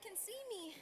can see me.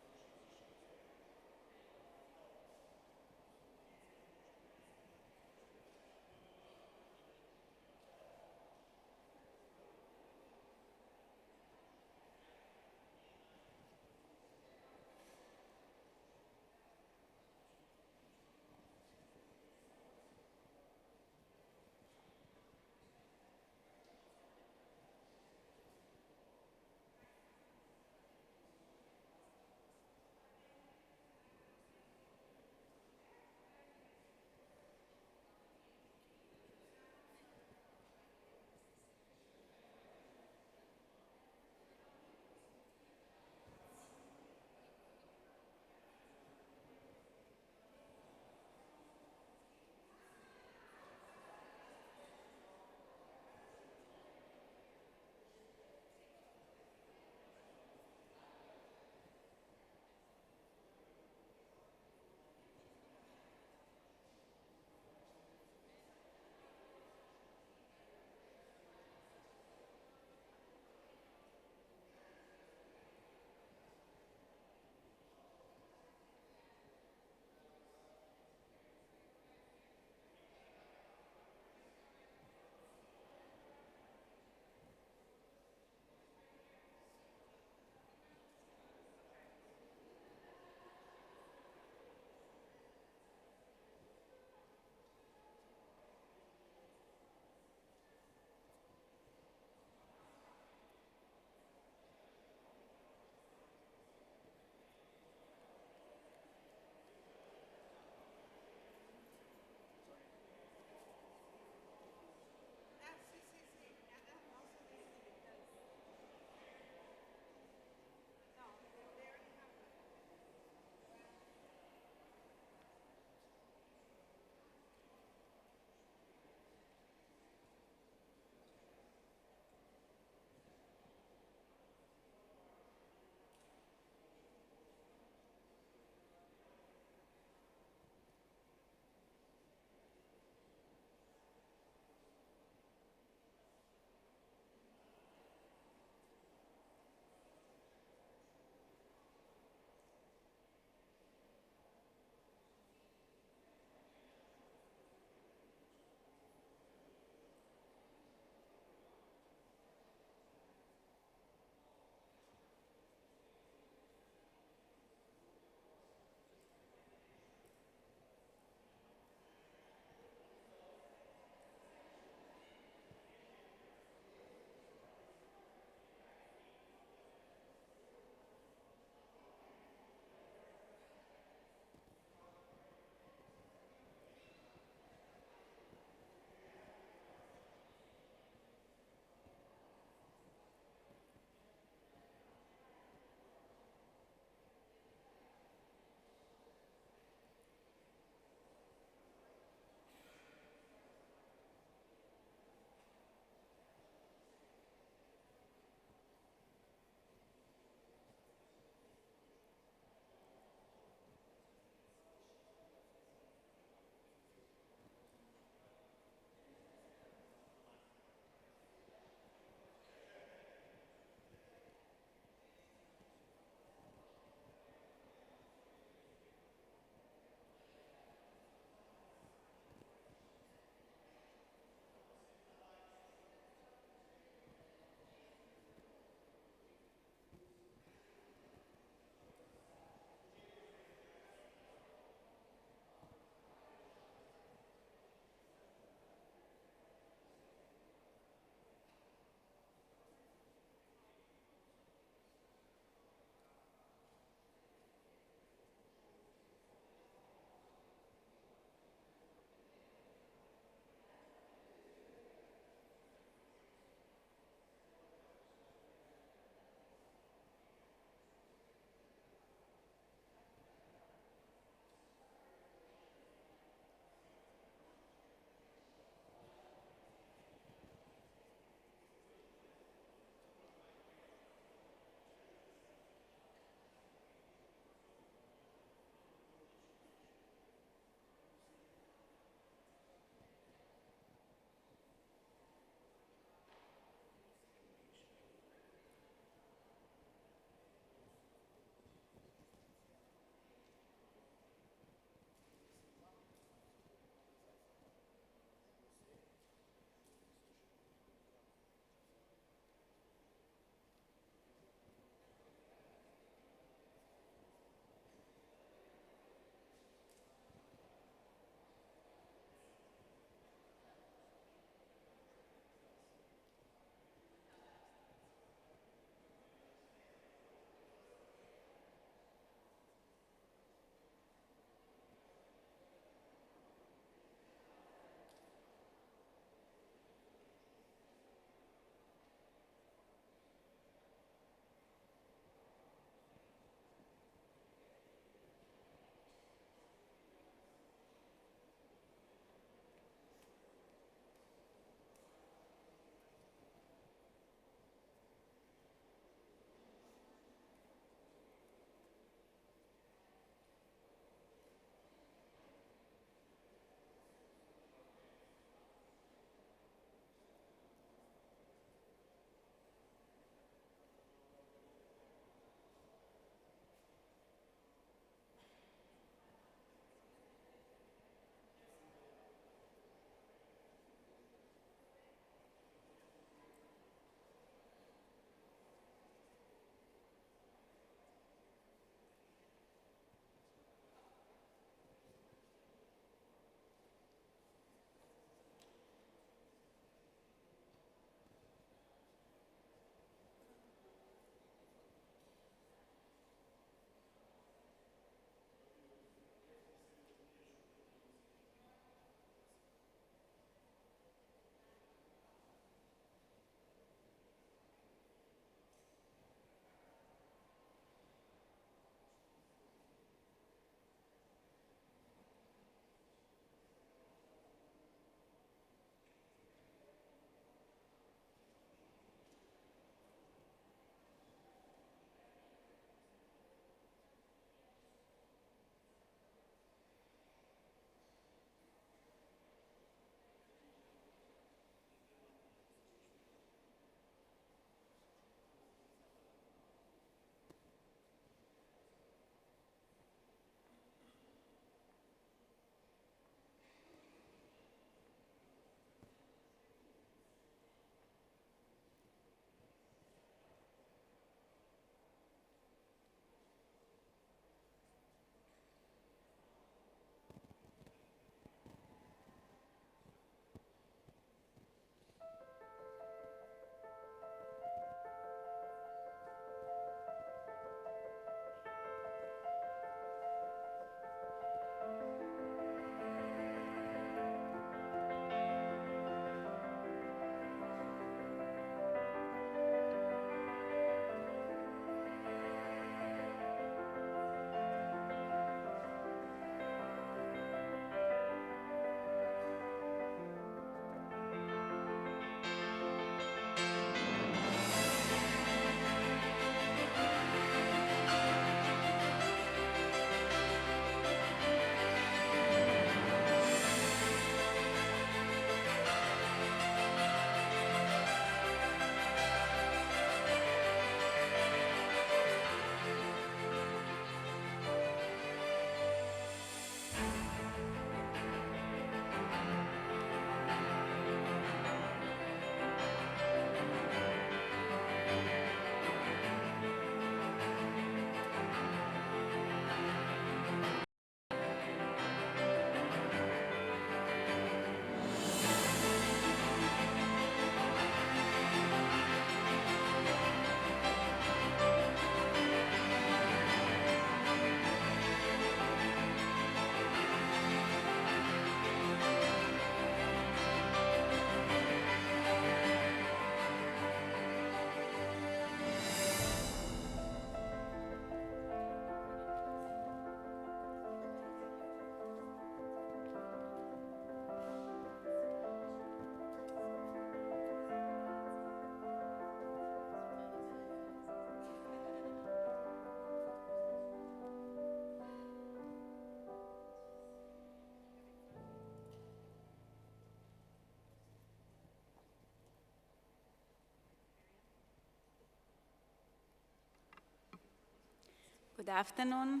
Good afternoon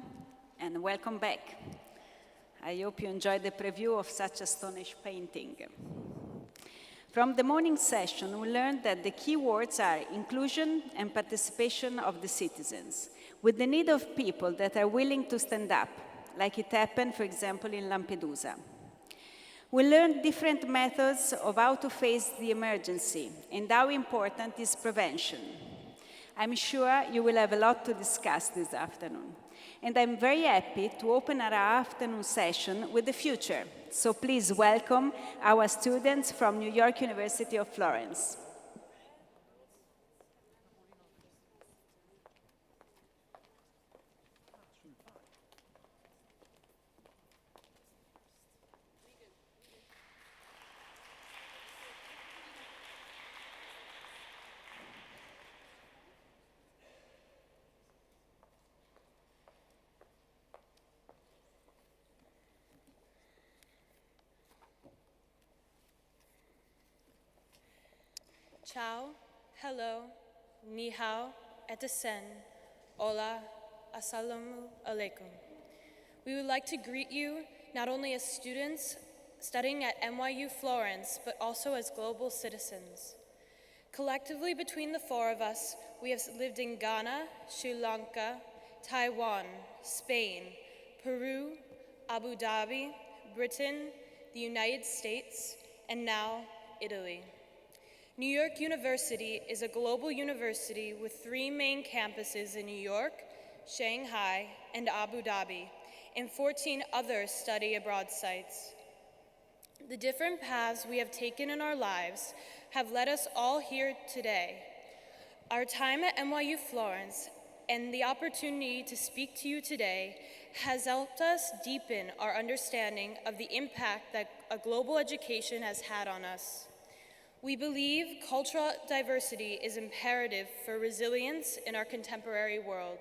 and welcome back. I hope you enjoyed the preview of such astonishing painting. From the morning session, we learned that the key words are inclusion and participation of the citizens, with the need of people that are willing to stand up, like it happened, for example, in Lampedusa. We learned different methods of how to face the emergency and how important is prevention. I'm sure you will have a lot to discuss this afternoon. And I'm very happy to open our afternoon session with the future. So please welcome our students from New York University of Florence. Ciao, hello, ni hao, etesen, hola, assalamu alaikum. We would like to greet you not only as students studying at NYU Florence, but also as global citizens. Collectively, between the four of us, we have lived in Ghana, Sri Lanka, Taiwan, Spain, Peru, Abu Dhabi, Britain, the United States, and now Italy. New York University is a global university with 3 main campuses in New York, Shanghai, and Abu Dhabi, and 14 other study abroad sites. The different paths we have taken in our lives have led us all here today. Our time at NYU Florence and the opportunity to speak to you today has helped us deepen our understanding of the impact that a global education has had on us. We believe cultural diversity is imperative for resilience in our contemporary world.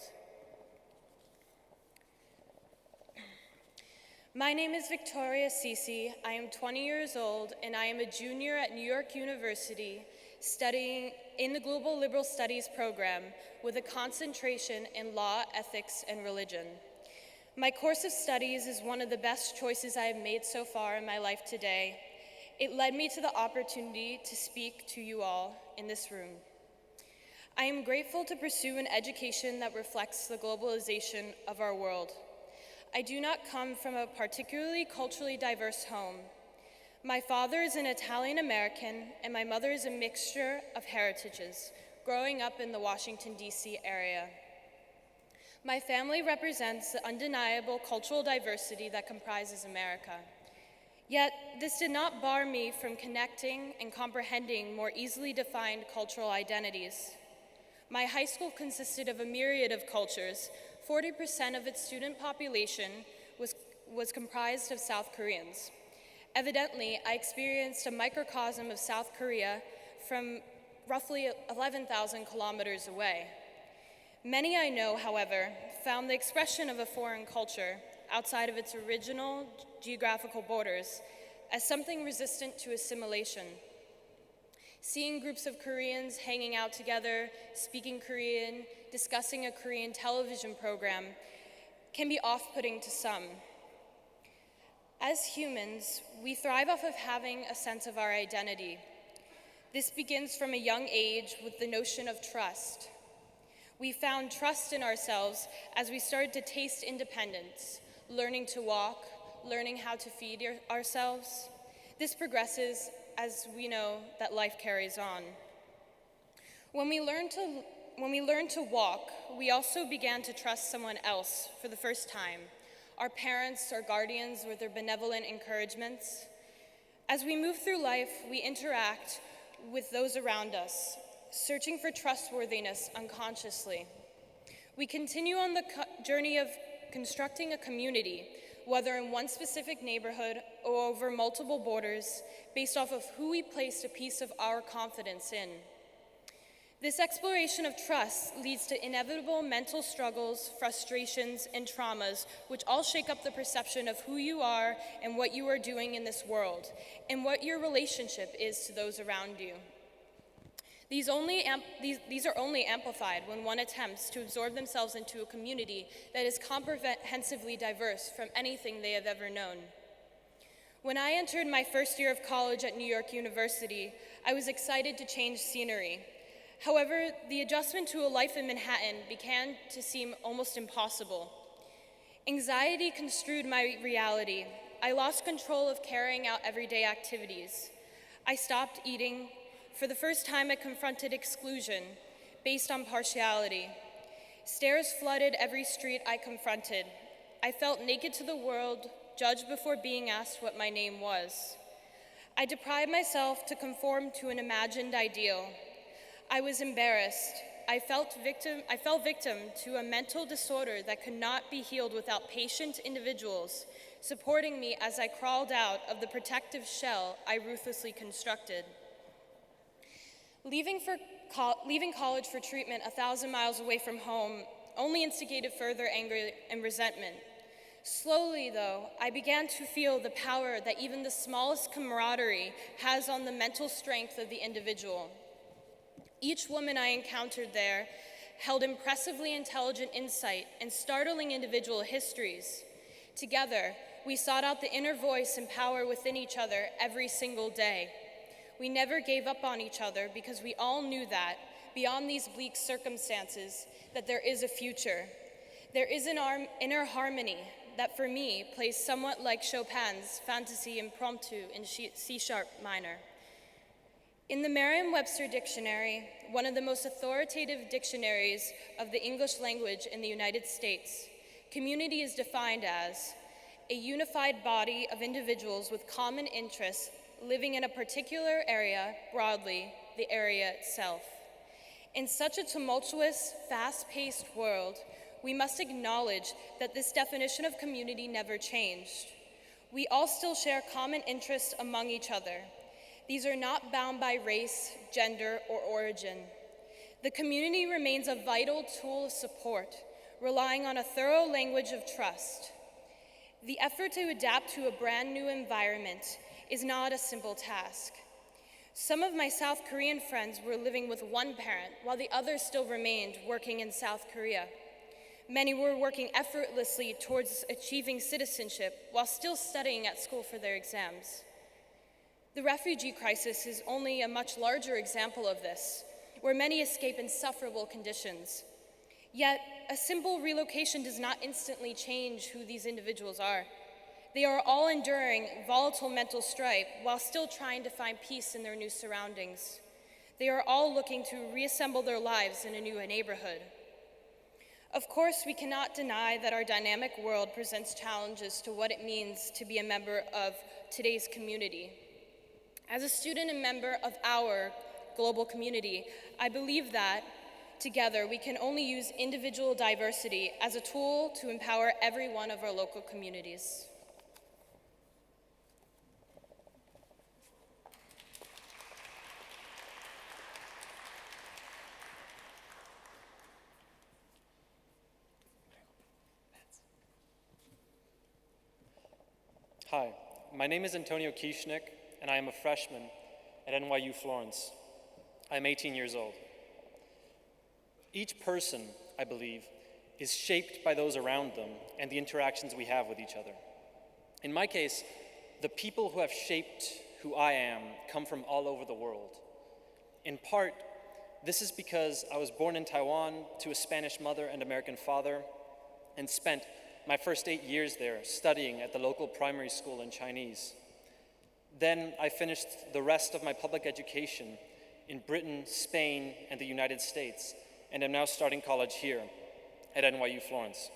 My name is Victoria Sisi. I am 20 years old, and I am a junior at New York University studying in the Global Liberal Studies program with a concentration in law, ethics, and religion. My course of studies is one of the best choices I have made so far in my life today. It led me to the opportunity to speak to you all in this room. I am grateful to pursue an education that reflects the globalization of our world. I do not come from a particularly culturally diverse home. My father is an Italian American and my mother is a mixture of heritages, growing up in the Washington, D.C. area. My family represents the undeniable cultural diversity that comprises America. Yet, this did not bar me from connecting and comprehending more easily defined cultural identities. My high school consisted of a myriad of cultures. 40% of its student population was comprised of South Koreans. Evidently, I experienced a microcosm of South Korea from roughly 11,000 kilometers away. Many I know, however, found the expression of a foreign culture outside of its original geographical borders as something resistant to assimilation. Seeing groups of Koreans hanging out together, speaking Korean, discussing a Korean television program can be off-putting to some. As humans, we thrive off of having a sense of our identity. This begins from a young age with the notion of trust. We found trust in ourselves as we started to taste independence, learning to walk, learning how to feed ourselves. This progresses as we know that life carries on. When we learned to walk, we also began to trust someone else for the first time. Our parents, our guardians, with their benevolent encouragements. As we move through life, we interact with those around us, searching for trustworthiness unconsciously. We continue on the journey of constructing a community, whether in one specific neighborhood or over multiple borders, based off of who we placed a piece of our confidence in. This exploration of trust leads to inevitable mental struggles, frustrations, and traumas, which all shake up the perception of who you are and what you are doing in this world, and what your relationship is to those around you. These are only amplified when one attempts to absorb themselves into a community that is comprehensively diverse from anything they have ever known. When I entered my first year of college at New York University, I was excited to change scenery. However, the adjustment to a life in Manhattan began to seem almost impossible. Anxiety construed my reality. I lost control of carrying out everyday activities. I stopped eating. For the first time, I confronted exclusion based on partiality. Stares flooded every street I confronted. I felt naked to the world, judged before being asked what my name was. I deprived myself to conform to an imagined ideal. I was embarrassed. I fell victim to a mental disorder that could not be healed without patient individuals supporting me as I crawled out of the protective shell I ruthlessly constructed. Leaving college for treatment 1,000 miles away from home only instigated further anger and resentment. Slowly, though, I began to feel the power that even the smallest camaraderie has on the mental strength of the individual. Each woman I encountered there held impressively intelligent insight and startling individual histories. Together, we sought out the inner voice and power within each other every single day. We never gave up on each other because we all knew that, beyond these bleak circumstances, that there is a future. There is an inner harmony that, for me, plays somewhat like Chopin's Fantasy Impromptu in C-sharp minor. In the Merriam-Webster Dictionary, one of the most authoritative dictionaries of the English language in the United States, community is defined as a unified body of individuals with common interests living in a particular area, broadly, the area itself. In such a tumultuous, fast-paced world, we must acknowledge that this definition of community never changed. We all still share common interests among each other. These are not bound by race, gender, or origin. The community remains a vital tool of support, relying on a thorough language of trust. The effort to adapt to a brand new environment is not a simple task. Some of my South Korean friends were living with one parent, while the others still remained working in South Korea. Many were working effortlessly towards achieving citizenship while still studying at school for their exams. The refugee crisis is only a much larger example of this, where many escape insufferable conditions. Yet, a simple relocation does not instantly change who these individuals are. They are all enduring volatile mental strife while still trying to find peace in their new surroundings. They are all looking to reassemble their lives in a new neighborhood. Of course, we cannot deny that our dynamic world presents challenges to what it means to be a member of today's community. As a student and member of our global community, I believe that together we can only use individual diversity as a tool to empower every one of our local communities. Hi, my name is Antonio Kieschnick, and I am a freshman at NYU Florence. I'm 18 years old. Each person, I believe, is shaped by those around them and the interactions we have with each other. In my case, the people who have shaped who I am come from all over the world. In part, this is because I was born in Taiwan to a Spanish mother and American father and spent my first 8 years there studying at the local primary school in Chinese. Then I finished the rest of my public education in Britain, Spain, and the United States, and am now starting college here at NYU Florence.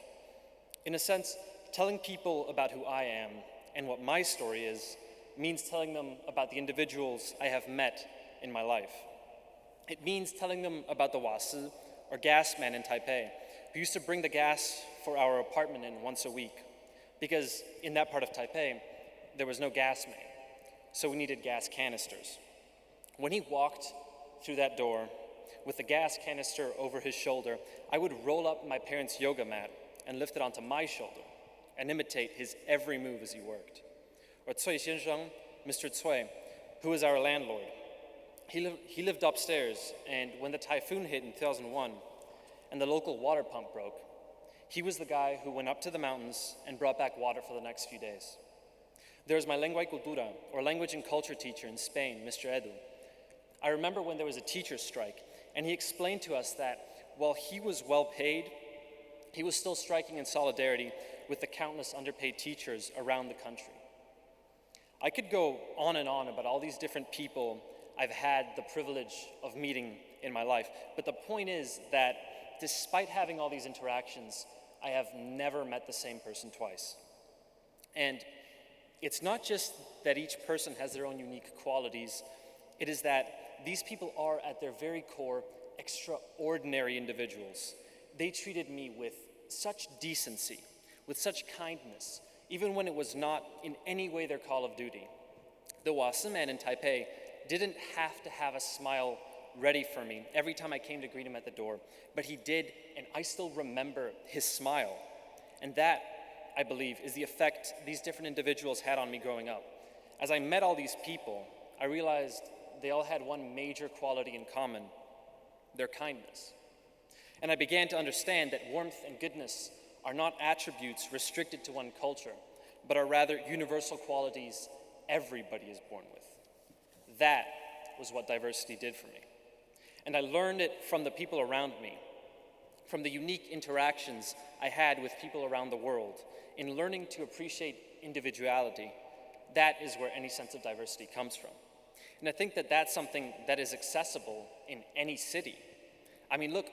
In a sense, telling people about who I am and what my story is means telling them about the individuals I have met in my life. It means telling them about the Wasi, or gas man in Taipei, who used to bring the gas for our apartment in once a week, because in that part of Taipei, there was no gas main, so we needed gas canisters. When he walked through that door with the gas canister over his shoulder, I would roll up my parents' yoga mat and lift it onto my shoulder and imitate his every move as he worked. Or Cui Xiansheng, Mr. Cui, who is our landlord. He lived upstairs, and when the typhoon hit in 2001 and the local water pump broke, he was the guy who went up to the mountains and brought back water for the next few days. There was my lengua y cultura, or language and culture teacher in Spain, Mr. Edu. I remember when there was a teacher's strike, and he explained to us that while he was well paid, he was still striking in solidarity with the countless underpaid teachers around the country. I could go on and on about all these different people I've had the privilege of meeting in my life, but the point is that despite having all these interactions, I have never met the same person twice. And it's not just that each person has their own unique qualities, it is that these people are, at their very core, extraordinary individuals. They treated me with such decency, with such kindness, even when it was not in any way their call of duty. The Wasi man in Taipei didn't have to have a smile ready for me every time I came to greet him at the door, but he did, and I still remember his smile. And that, I believe, is the effect these different individuals had on me growing up. As I met all these people, I realized they all had one major quality in common: their kindness. And I began to understand that warmth and goodness are not attributes restricted to one culture, but are rather universal qualities everybody is born with. That was what diversity did for me. And I learned it from the people around me, from the unique interactions I had with people around the world. In learning to appreciate individuality, that is where any sense of diversity comes from. And I think that that's something that is accessible in any city. I mean, look,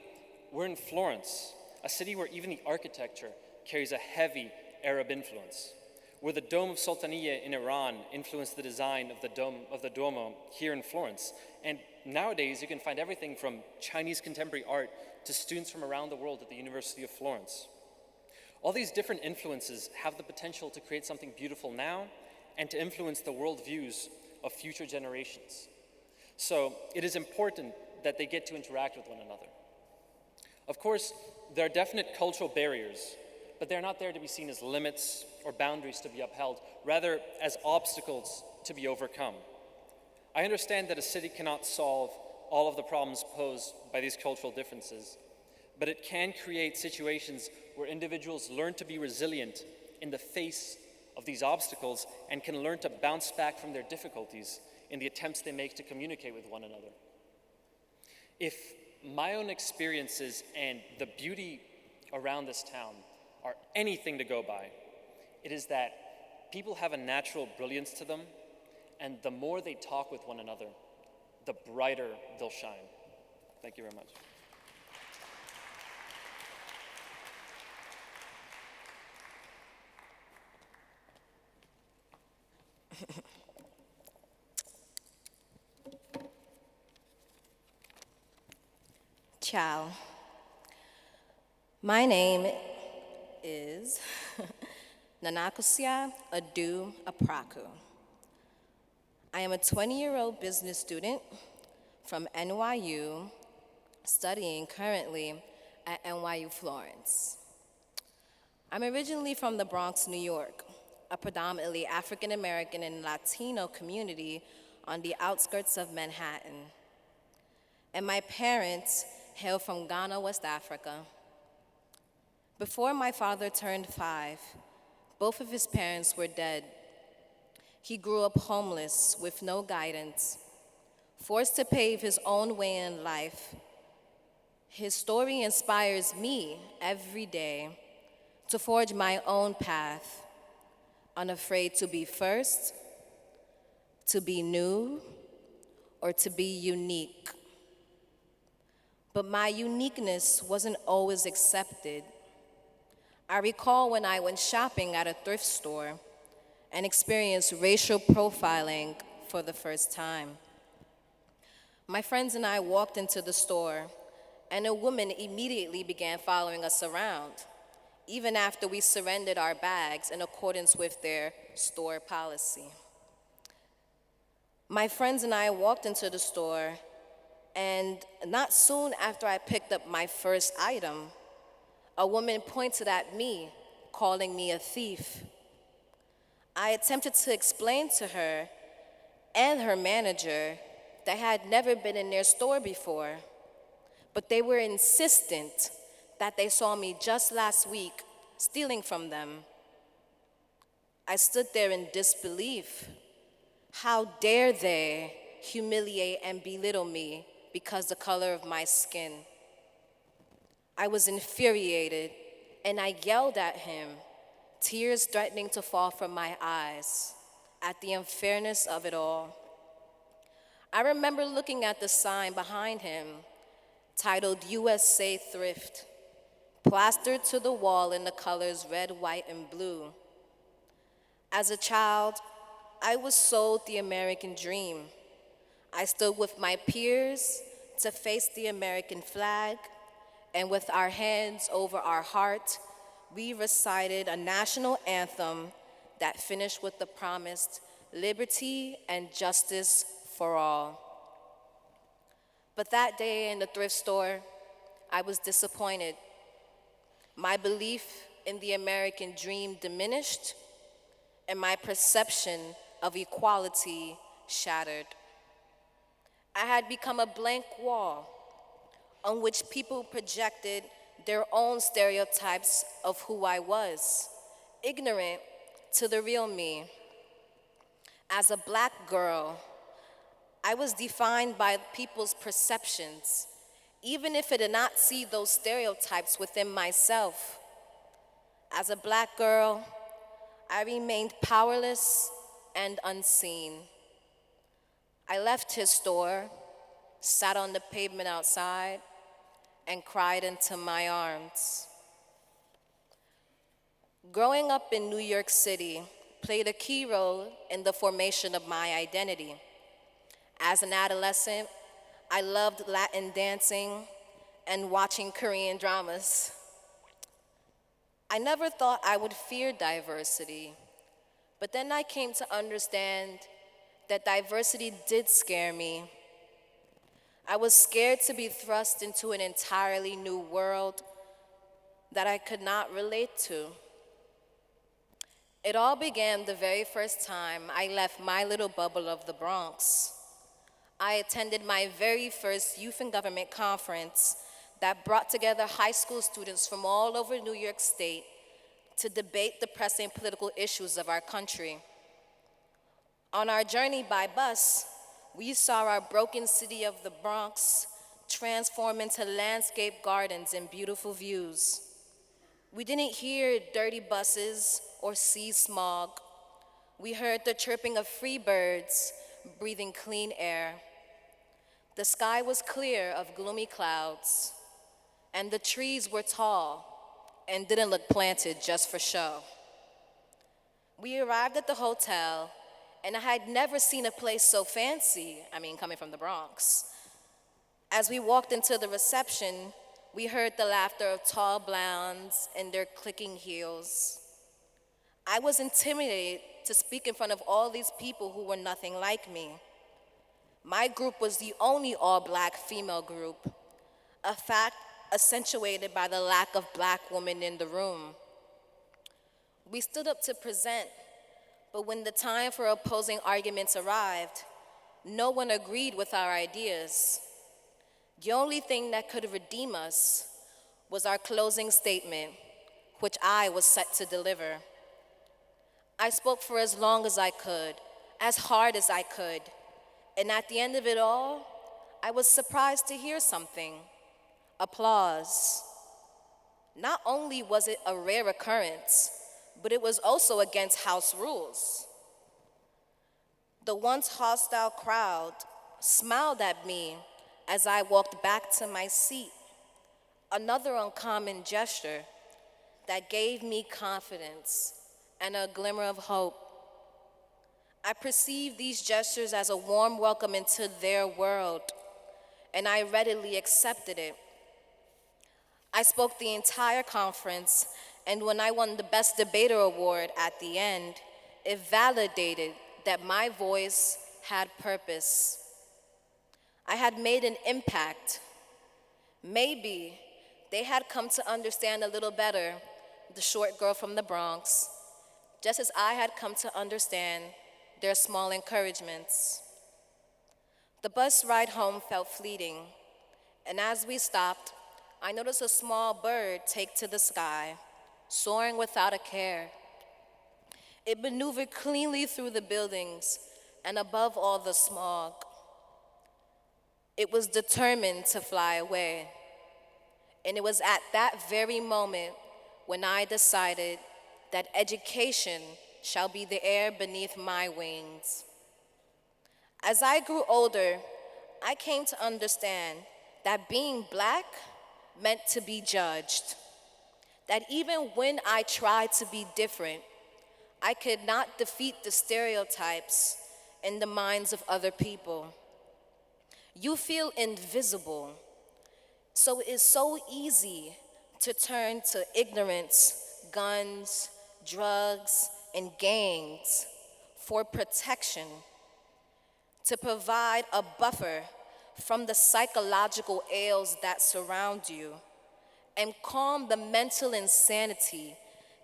we're in Florence, a city where even the architecture carries a heavy Arab influence, where the Dome of Sultaniyya in Iran influenced the design of the Duomo here in Florence. And nowadays, you can find everything from Chinese contemporary art to students from around the world at the University of Florence. All these different influences have the potential to create something beautiful now and to influence the worldviews of future generations. So it is important that they get to interact with one another. Of course, there are definite cultural barriers, but they're not there to be seen as limits or boundaries to be upheld, rather as obstacles to be overcome. I understand that a city cannot solve all of the problems posed by these cultural differences, but it can create situations where individuals learn to be resilient in the face of these obstacles and can learn to bounce back from their difficulties in the attempts they make to communicate with one another. If my own experiences and the beauty around this town are anything to go by, it is that people have a natural brilliance to them, and the more they talk with one another, the brighter they'll shine. Thank you very much. Ciao. My name is Nanakusia Adu Apraku. I am a 20-year-old business student from NYU, studying currently at NYU Florence. I'm originally from the Bronx, New York, a predominantly African American and Latino community on the outskirts of Manhattan. And my parents hail from Ghana, West Africa. Before my father turned 5, both of his parents were dead. He grew up homeless with no guidance, forced to pave his own way in life. His story inspires me every day to forge my own path, unafraid to be first, to be new, or to be unique. But my uniqueness wasn't always accepted. I recall when I went shopping at a thrift store and experienced racial profiling for the first time. My friends and I walked into the store, and a woman immediately began following us around, even after we surrendered our bags in accordance with their store policy. My friends and I walked into the store, and not soon after I picked up my first item, a woman pointed at me, calling me a thief. I attempted to explain to her and her manager that had never been in their store before, but they were insistent that they saw me just last week stealing from them. I stood there in disbelief. How dare they humiliate and belittle me because the color of my skin? I was infuriated, and I yelled at him, tears threatening to fall from my eyes at the unfairness of it all. I remember looking at the sign behind him titled USA Thrift, plastered to the wall in the colors red, white, and blue. As a child, I was sold the American dream. I stood with my peers to face the American flag, and with our hands over our heart, we recited a national anthem that finished with the promised liberty and justice for all. But that day in the thrift store, I was disappointed. My belief in the American dream diminished, and my perception of equality shattered. I had become a blank wall on which people projected their own stereotypes of who I was, ignorant to the real me. As a Black girl, I was defined by people's perceptions, even if I did not see those stereotypes within myself. As a Black girl, I remained powerless and unseen. I left his store, sat on the pavement outside, and cried into my arms. Growing up in New York City played a key role in the formation of my identity. As an adolescent, I loved Latin dancing and watching Korean dramas. I never thought I would fear diversity, but then I came to understand that diversity did scare me. I was scared to be thrust into an entirely new world that I could not relate to. It all began the very first time I left my little bubble of the Bronx. I attended my very first Youth in Government conference that brought together high school students from all over New York State to debate the pressing political issues of our country. On our journey by bus, we saw our broken city of the Bronx transform into landscape gardens and beautiful views. We didn't hear dirty buses or see smog. We heard the chirping of free birds breathing clean air. The sky was clear of gloomy clouds, and the trees were tall and didn't look planted just for show. We arrived at the hotel, and I had never seen a place so fancy, coming from the Bronx. As we walked into the reception, we heard the laughter of tall blondes and their clicking heels. I was intimidated to speak in front of all these people who were nothing like me. My group was the only all-Black female group, a fact accentuated by the lack of Black women in the room. We stood up to present, but when the time for opposing arguments arrived, no one agreed with our ideas. The only thing that could redeem us was our closing statement, which I was set to deliver. I spoke for as long as I could, as hard as I could, and at the end of it all, I was surprised to hear something: applause. Not only was it a rare occurrence, but it was also against house rules. The once hostile crowd smiled at me as I walked back to my seat, another uncommon gesture that gave me confidence and a glimmer of hope. I perceived these gestures as a warm welcome into their world, and I readily accepted it. I spoke the entire conference, and when I won the Best Debater Award at the end, it validated that my voice had purpose. I had made an impact. Maybe they had come to understand a little better the short girl from the Bronx, just as I had come to understand their small encouragements. The bus ride home felt fleeting, and as we stopped, I noticed a small bird take to the sky, soaring without a care. It maneuvered cleanly through the buildings and above all the smog. It was determined to fly away. And it was at that very moment when I decided that education shall be the air beneath my wings. As I grew older, I came to understand that being Black meant to be judged. That even when I tried to be different, I could not defeat the stereotypes in the minds of other people. You feel invisible, so it is so easy to turn to ignorance, guns, drugs, and gangs for protection, to provide a buffer from the psychological ails that surround you, and calm the mental insanity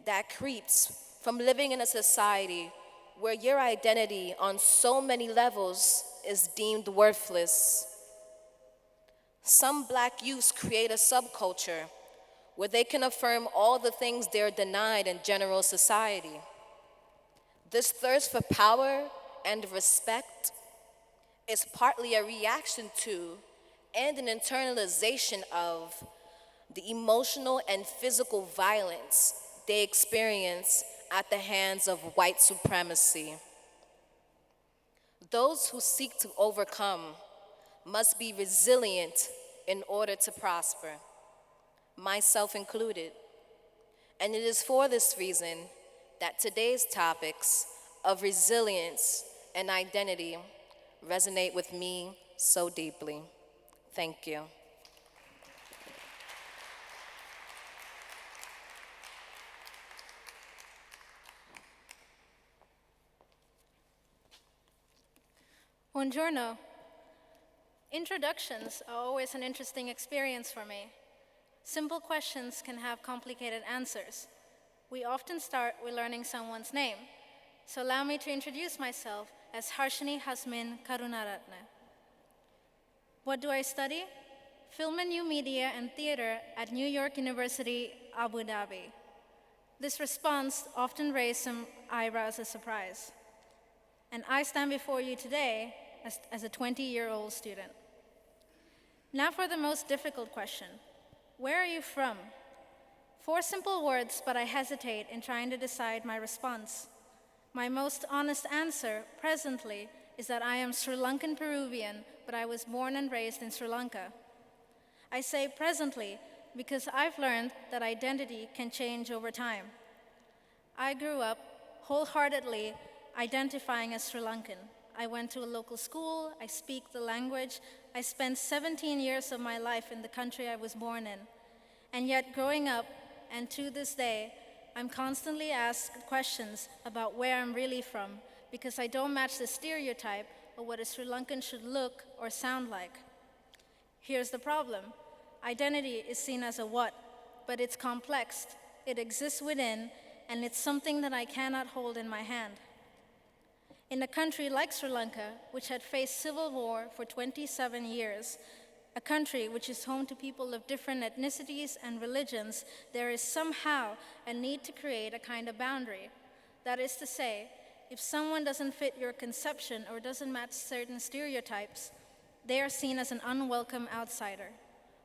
that creeps from living in a society where your identity on so many levels is deemed worthless. Some Black youths create a subculture where they can affirm all the things they're denied in general society. This thirst for power and respect is partly a reaction to and an internalization of the emotional and physical violence they experience at the hands of white supremacy. Those who seek to overcome must be resilient in order to prosper, myself included. And it is for this reason that today's topics of resilience and identity resonate with me so deeply. Thank you. Buongiorno. Introductions are always an interesting experience for me. Simple questions can have complicated answers. We often start with learning someone's name. So allow me to introduce myself as Harshini Hasmin Karunaratne. What do I study? Film and New Media and Theater at New York University, Abu Dhabi. This response often raised some eyebrows as surprise. And I stand before you today as a 20-year-old student. Now for the most difficult question. Where are you from? 4 simple words, but I hesitate in trying to decide my response. My most honest answer, presently, is that I am Sri Lankan Peruvian, but I was born and raised in Sri Lanka. I say presently because I've learned that identity can change over time. I grew up wholeheartedly identifying as Sri Lankan. I went to a local school, I speak the language, I spent 17 years of my life in the country I was born in. And yet growing up, and to this day, I'm constantly asked questions about where I'm really from because I don't match the stereotype of what a Sri Lankan should look or sound like. Here's the problem. Identity is seen as a what, but it's complex. It exists within, and it's something that I cannot hold in my hand. In a country like Sri Lanka, which had faced civil war for 27 years, a country which is home to people of different ethnicities and religions, there is somehow a need to create a kind of boundary. That is to say, if someone doesn't fit your conception or doesn't match certain stereotypes, they are seen as an unwelcome outsider.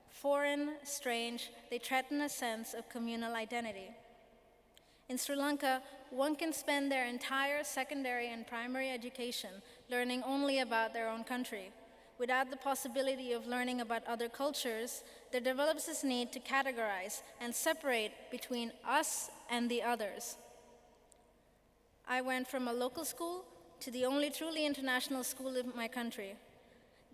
Foreign, strange, they threaten a sense of communal identity. In Sri Lanka, one can spend their entire secondary and primary education learning only about their own country. Without the possibility of learning about other cultures, there develops this need to categorize and separate between us and the others. I went from a local school to the only truly international school in my country.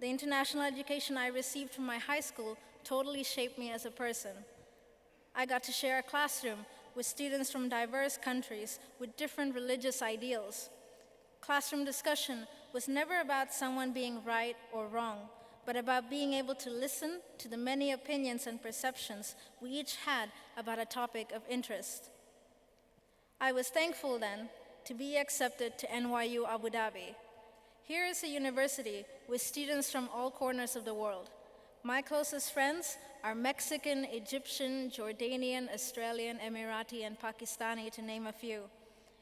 The international education I received from my high school totally shaped me as a person. I got to share a classroom with students from diverse countries with different religious ideals. Classroom discussion was never about someone being right or wrong, but about being able to listen to the many opinions and perceptions we each had about a topic of interest. I was thankful then to be accepted to NYU Abu Dhabi. Here is a university with students from all corners of the world. My closest friends are Mexican, Egyptian, Jordanian, Australian, Emirati, and Pakistani, to name a few.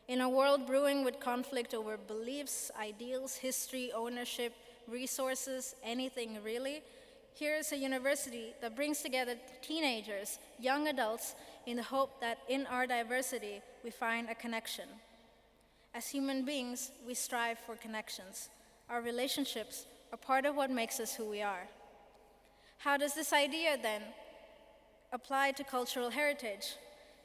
In a world brewing with conflict over beliefs, ideals, history, ownership, resources, anything really, here is a university that brings together teenagers, young adults, in the hope that in our diversity we find a connection. As human beings, we strive for connections. Our relationships are part of what makes us who we are. How does this idea then apply to cultural heritage?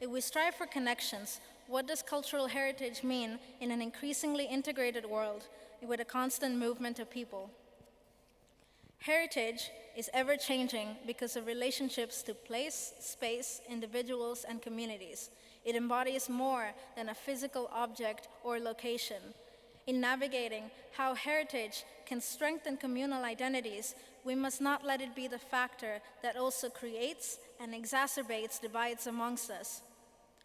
If we strive for connections, what does cultural heritage mean in an increasingly integrated world with a constant movement of people? Heritage is ever-changing because of relationships to place, space, individuals, and communities. It embodies more than a physical object or location. In navigating how heritage can strengthen communal identities, we must not let it be the factor that also creates and exacerbates divides amongst us.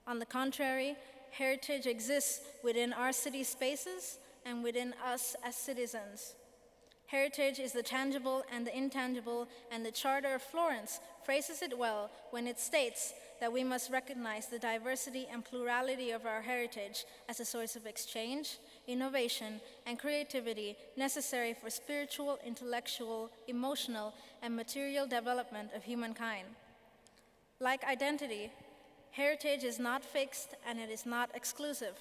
On the contrary, heritage exists within our city spaces and within us as citizens. Heritage is the tangible and the intangible, and the Charter of Florence phrases it well when it states that we must recognize the diversity and plurality of our heritage as a source of exchange, innovation, and creativity necessary for spiritual, intellectual, emotional, and material development of humankind. Like identity, heritage is not fixed and it is not exclusive.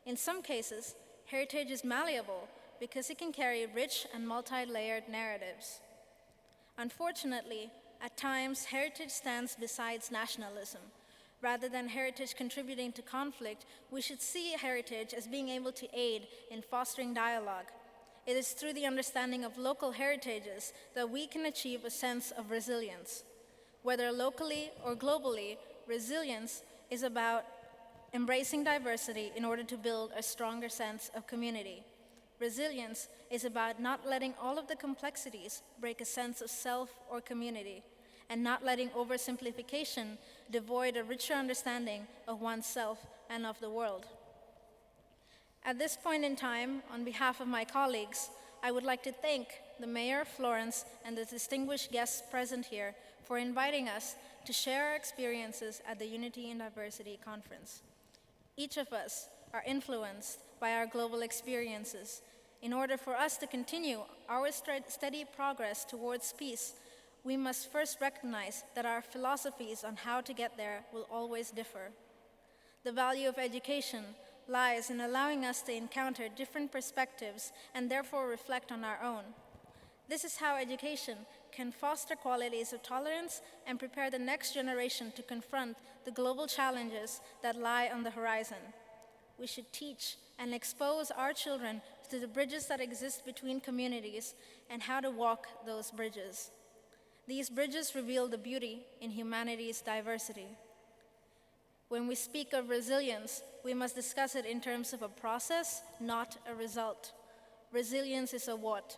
In some cases, heritage is malleable because it can carry rich and multi-layered narratives. Unfortunately, at times, heritage stands beside nationalism. Rather than heritage contributing to conflict, we should see heritage as being able to aid in fostering dialogue. It is through the understanding of local heritages that we can achieve a sense of resilience. Whether locally or globally, resilience is about embracing diversity in order to build a stronger sense of community. Resilience is about not letting all of the complexities break a sense of self or community, and not letting oversimplification devoid a richer understanding of oneself and of the world. At this point in time, on behalf of my colleagues, I would like to thank the Mayor of Florence and the distinguished guests present here for inviting us to share our experiences at the Unity in Diversity Conference. Each of us are influenced by our global experiences. In order for us to continue our steady progress towards peace, we must first recognize that our philosophies on how to get there will always differ. The value of education lies in allowing us to encounter different perspectives and therefore reflect on our own. This is how education can foster qualities of tolerance and prepare the next generation to confront the global challenges that lie on the horizon. We should teach and expose our children to the bridges that exist between communities and how to walk those bridges. These bridges reveal the beauty in humanity's diversity. When we speak of resilience, we must discuss it in terms of a process, not a result. Resilience is a what,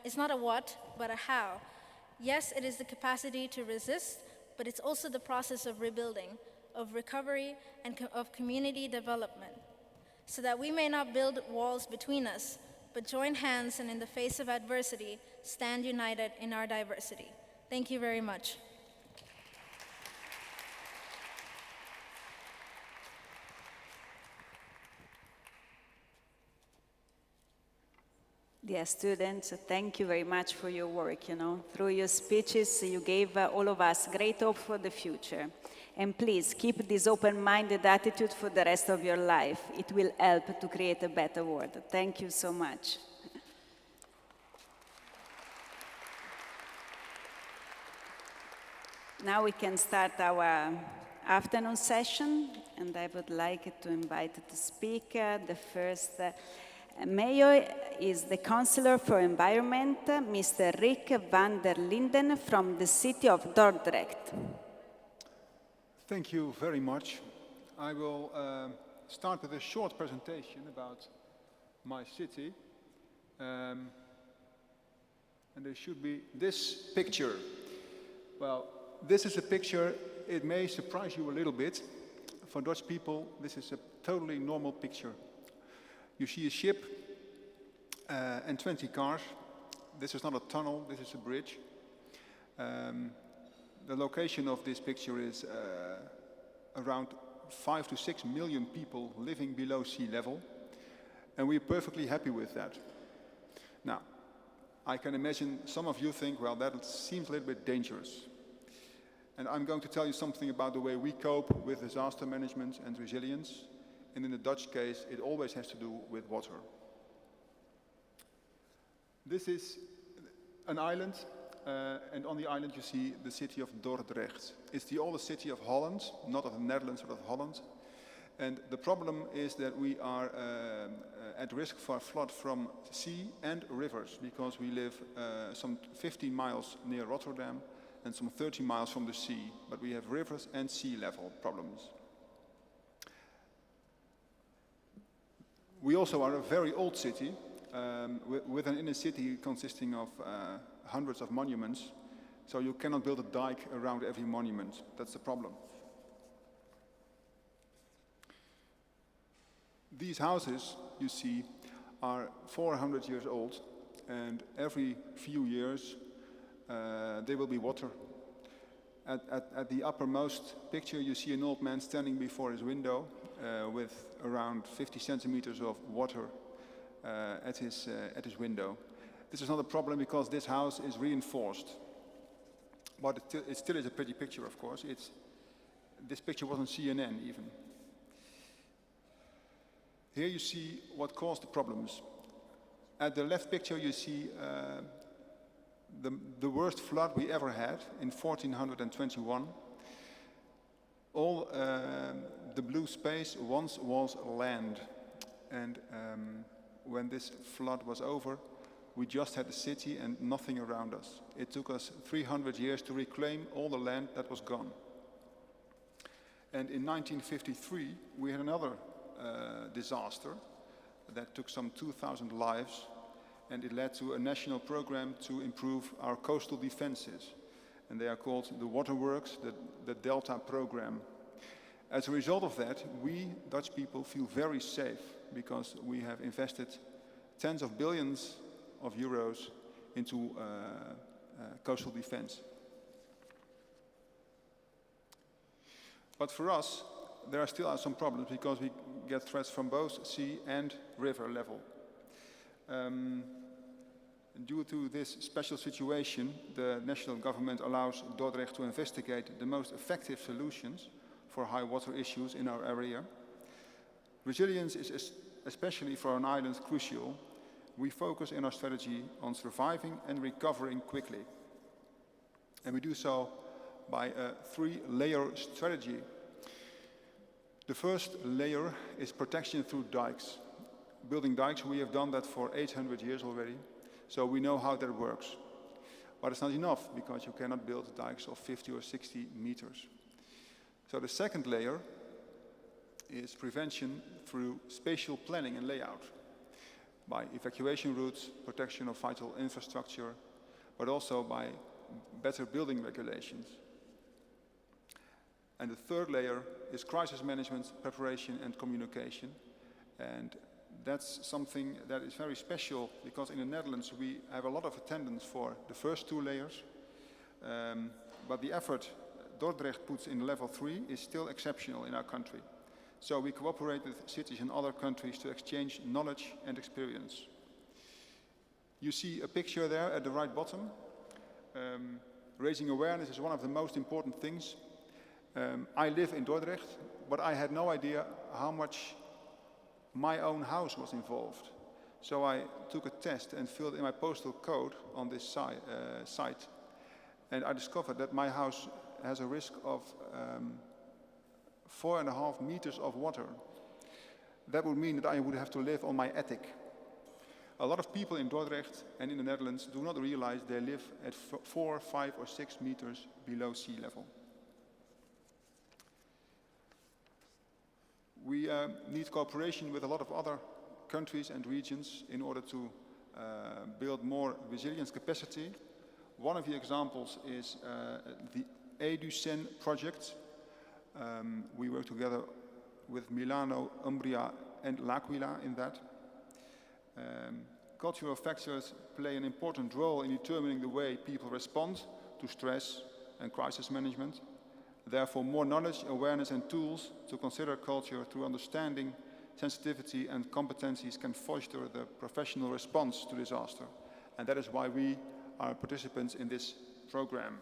it's not a what, but a how. Yes, it is the capacity to resist, but it's also the process of rebuilding, of recovery, and of community development, so that we may not build walls between us, but join hands and in the face of adversity, stand united in our diversity. Thank you very much. Dear students, thank you very much for your work. Through your speeches, you gave all of us great hope for the future. And please keep this open-minded attitude for the rest of your life. It will help to create a better world. Thank you so much. Now we can start our afternoon session, and I would like to invite the speaker. The first mayor is the Councillor for Environment, Mr. Rick van der Linden from the city of Dordrecht. Thank you very much. I will start with a short presentation about my city. And there should be this picture. Well, this is a picture, it may surprise you a little bit. For Dutch people, this is a totally normal picture. You see a ship, and 20 cars. This is not a tunnel, this is a bridge. The location of this picture is around 5 to 6 million people living below sea level, and we're perfectly happy with that. Now, I can imagine some of you think, well, that seems a little bit dangerous. And I'm going to tell you something about the way we cope with disaster management and resilience. And in the Dutch case, it always has to do with water. This is an island, and on the island you see the city of Dordrecht. It's the oldest city of Holland, not of the Netherlands, but of Holland. And the problem is that we are at risk for flood from sea and rivers, because we live some 15 miles near Rotterdam and some 30 miles from the sea, but we have rivers and sea level problems. We also are a very old city, with an inner city consisting of hundreds of monuments, so you cannot build a dike around every monument. That's the problem. These houses, you see, are 400 years old, and every few years they will be water. At the uppermost picture, you see an old man standing before his window with around 50 centimeters of water at his window. This is not a problem because this house is reinforced, but it still is a pretty picture, of course. This picture was on CNN even. Here you see what caused the problems. At the left picture you see the worst flood we ever had in 1421. All the blue space once was land, and when this flood was over, we just had the city and nothing around us. It took us 300 years to reclaim all the land that was gone. And in 1953 we had another disaster that took some 2,000 lives, and it led to a national program to improve our coastal defenses. And they are called the Waterworks, the Delta program. As a result of that, we Dutch people feel very safe because we have invested tens of billions of euros into coastal defense. But for us, there are still some problems because we get threats from both sea and river level. Due to this special situation, the national government allows Dordrecht to investigate the most effective solutions for high water issues in our area. Resilience is especially for an island crucial. We focus in our strategy on surviving and recovering quickly. And we do so by a three-layer strategy. The first layer is protection through dikes. Building dikes, we have done that for 800 years already, so we know how that works. But it's not enough, because you cannot build dikes of 50 or 60 meters. So the second layer is prevention through spatial planning and layout, by evacuation routes, protection of vital infrastructure, but also by better building regulations. And the third layer is crisis management, preparation and communication. And that's something that is very special, because in the Netherlands we have a lot of attendance for the first two layers. But the effort Dordrecht puts in level 3 is still exceptional in our country. So we cooperate with cities in other countries to exchange knowledge and experience. You see a picture there at the right bottom. Raising awareness is one of the most important things. I live in Dordrecht, but I had no idea how much my own house was involved. So I took a test and filled in my postal code on this site. And I discovered that my house has a risk of 4.5 meters of water. That would mean that I would have to live on my attic. A lot of people in Dordrecht and in the Netherlands do not realize they live at 4, 5 or 6 meters below sea level. We need cooperation with a lot of other countries and regions in order to build more resilience capacity. One of the examples is the EduSen project. We work together with Milano, Umbria and L'Aquila in that. cultural factors play an important role in determining the way people respond to stress and crisis management. Therefore, more knowledge, awareness, and tools to consider culture through understanding, sensitivity, and competencies can foster the professional response to disaster. And that is why we are participants in this program.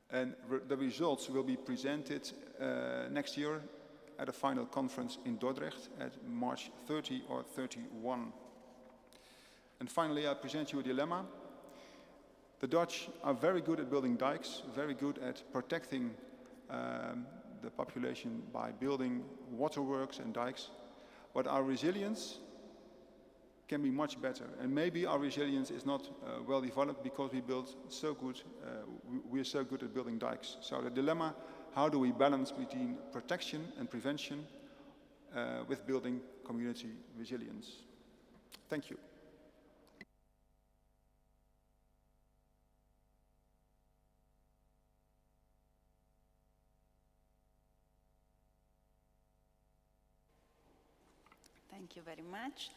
And the results will be presented next year at a final conference in Dordrecht at March 30 or 31. And finally, I present you a dilemma. The Dutch are very good at building dikes, very good at protecting the population by building waterworks and dikes. But our resilience can be much better. And maybe our resilience is not well developed because we are so good at building dikes. So the dilemma, how do we balance between protection and prevention with building community resilience? Thank you. Thank you very much.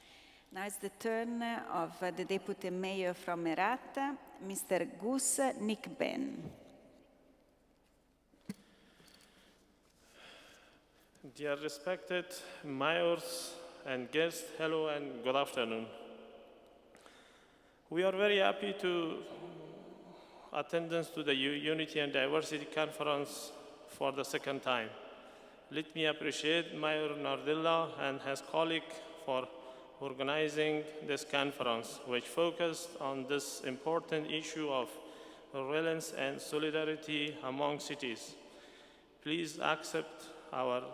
Now it's the turn of the Deputy Mayor from Herat, Mr. Gus Nikben. Dear respected mayors and guests, hello and good afternoon. We are very happy to attendance to the Unity and Diversity Conference for the second time. Let me appreciate Mayor Nardella and his colleague for organizing this conference, which focused on this important issue of resilience and solidarity among cities. Please accept our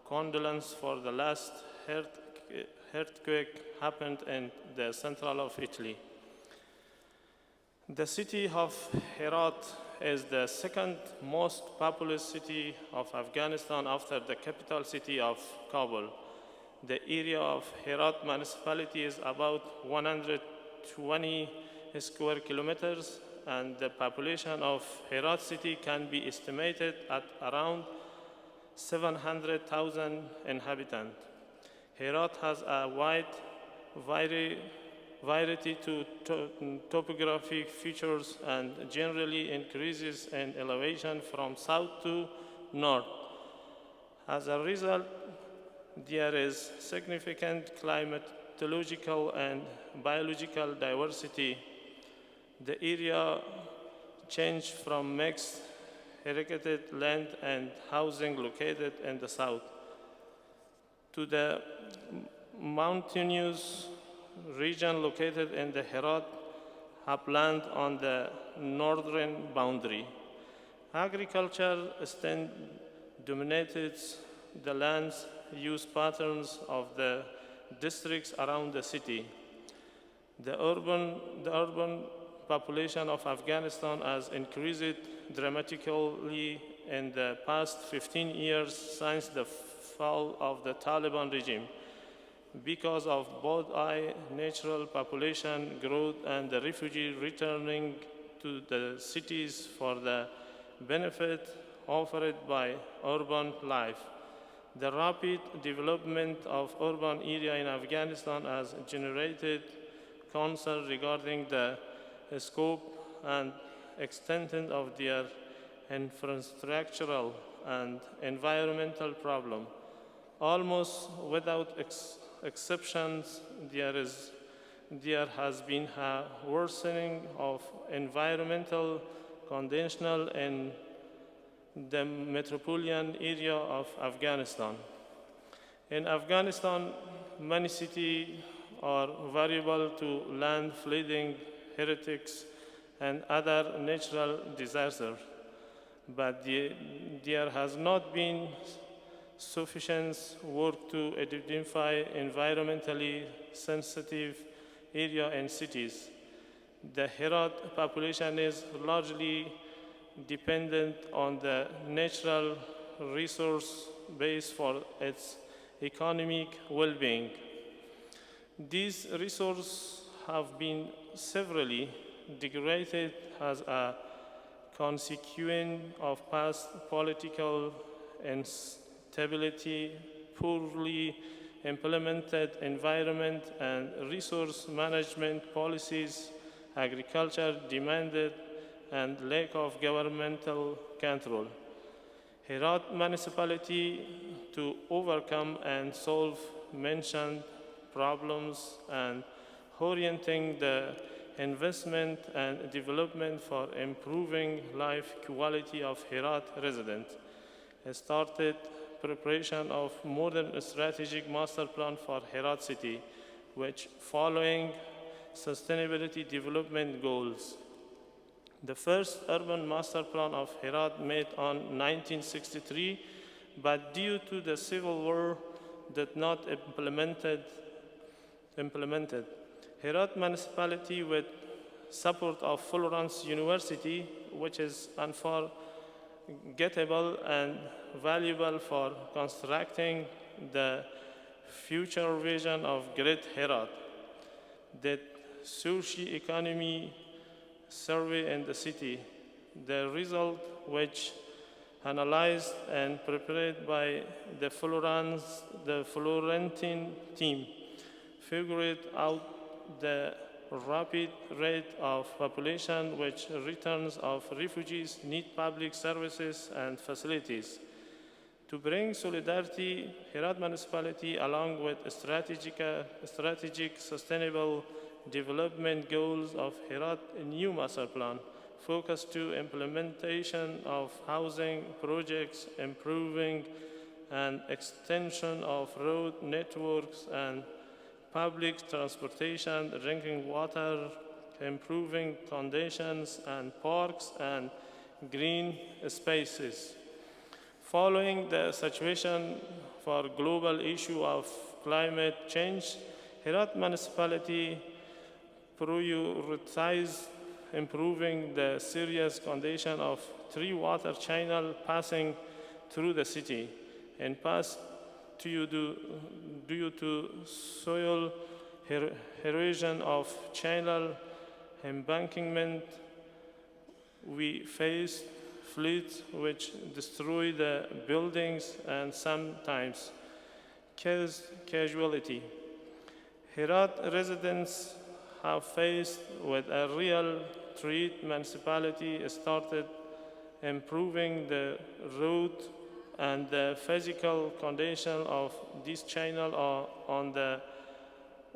condolence for the last earthquake happened in the central of Italy. The city of Herat is the second most populous city of Afghanistan after the capital city of Kabul. The area of Herat municipality is about 120 square kilometers, and the population of Herat city can be estimated at around 700,000 inhabitants. Herat has a wide variety to topographic features and generally increases in elevation from south to north. As a result, there is significant climatological and biological diversity. The area changed from mixed irrigated land and housing located in the south to the mountainous region located in the Herat upland on the northern boundary. Agriculture still dominates the land use patterns of the districts around the city. The urban population of Afghanistan has increased dramatically in the past 15 years since the fall of the Taliban regime, because of both natural population growth and the refugees returning to the cities for the benefit offered by urban life. The rapid development of urban area in Afghanistan has generated concern regarding the scope and extent of their infrastructural and environmental problem. Almost without exceptions, there has been a worsening of environmental conditions in the metropolitan area of Afghanistan. In Afghanistan, many cities are vulnerable to land flooding, earthquakes, and other natural disasters, but there has not been sufficient work to identify environmentally sensitive areas and cities. The Herat population is largely dependent on the natural resource base for its economic well-being. These resources have been severely degraded as a consequence of past political instability, poorly implemented environment and resource management policies, agriculture demanded, and lack of governmental control. Herat municipality to overcome and solve mentioned problems and orienting the investment and development for improving life quality of Herat residents. Started preparation of modern strategic master plan for Herat city, which following sustainability development goals. The first urban master plan of Herat made on 1963, but due to the civil war, did not implemented. Herat municipality with support of Florence University, which is unforgettable and valuable for constructing the future vision of Great Herat. The socio-economy survey in the city, the result which analyzed and prepared by the Florentine team, figured out the rapid rate of population which returns of refugees need public services and facilities. To bring solidarity, Herat municipality, along with strategic sustainable development goals of Herat new master plan, focus to implementation of housing projects, improving and extension of road networks and public transportation, drinking water, improving conditions and parks and green spaces. Following the situation for global issue of climate change, Herat municipality prioritized improving the serious condition of 3 water channels passing through the city and pass due to soil erosion of channel embankment. We faced floods which destroy the buildings and sometimes cause casualty. Herat residents have faced with a real threat. Municipality started improving the road and the physical condition of this channel are on the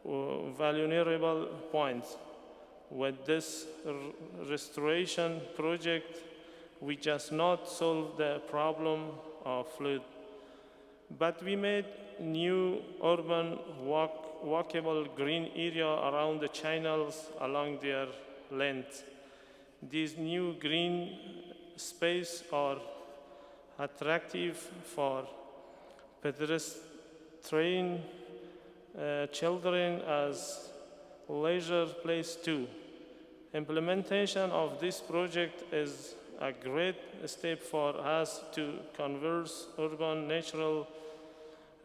vulnerable points. With this restoration project, we just not solve the problem of flood, but we made new urban walkable green area around the channels along their length. These new green spaces are attractive for pedestrian children as leisure place too. Implementation of this project is a great step for us to conserve urban natural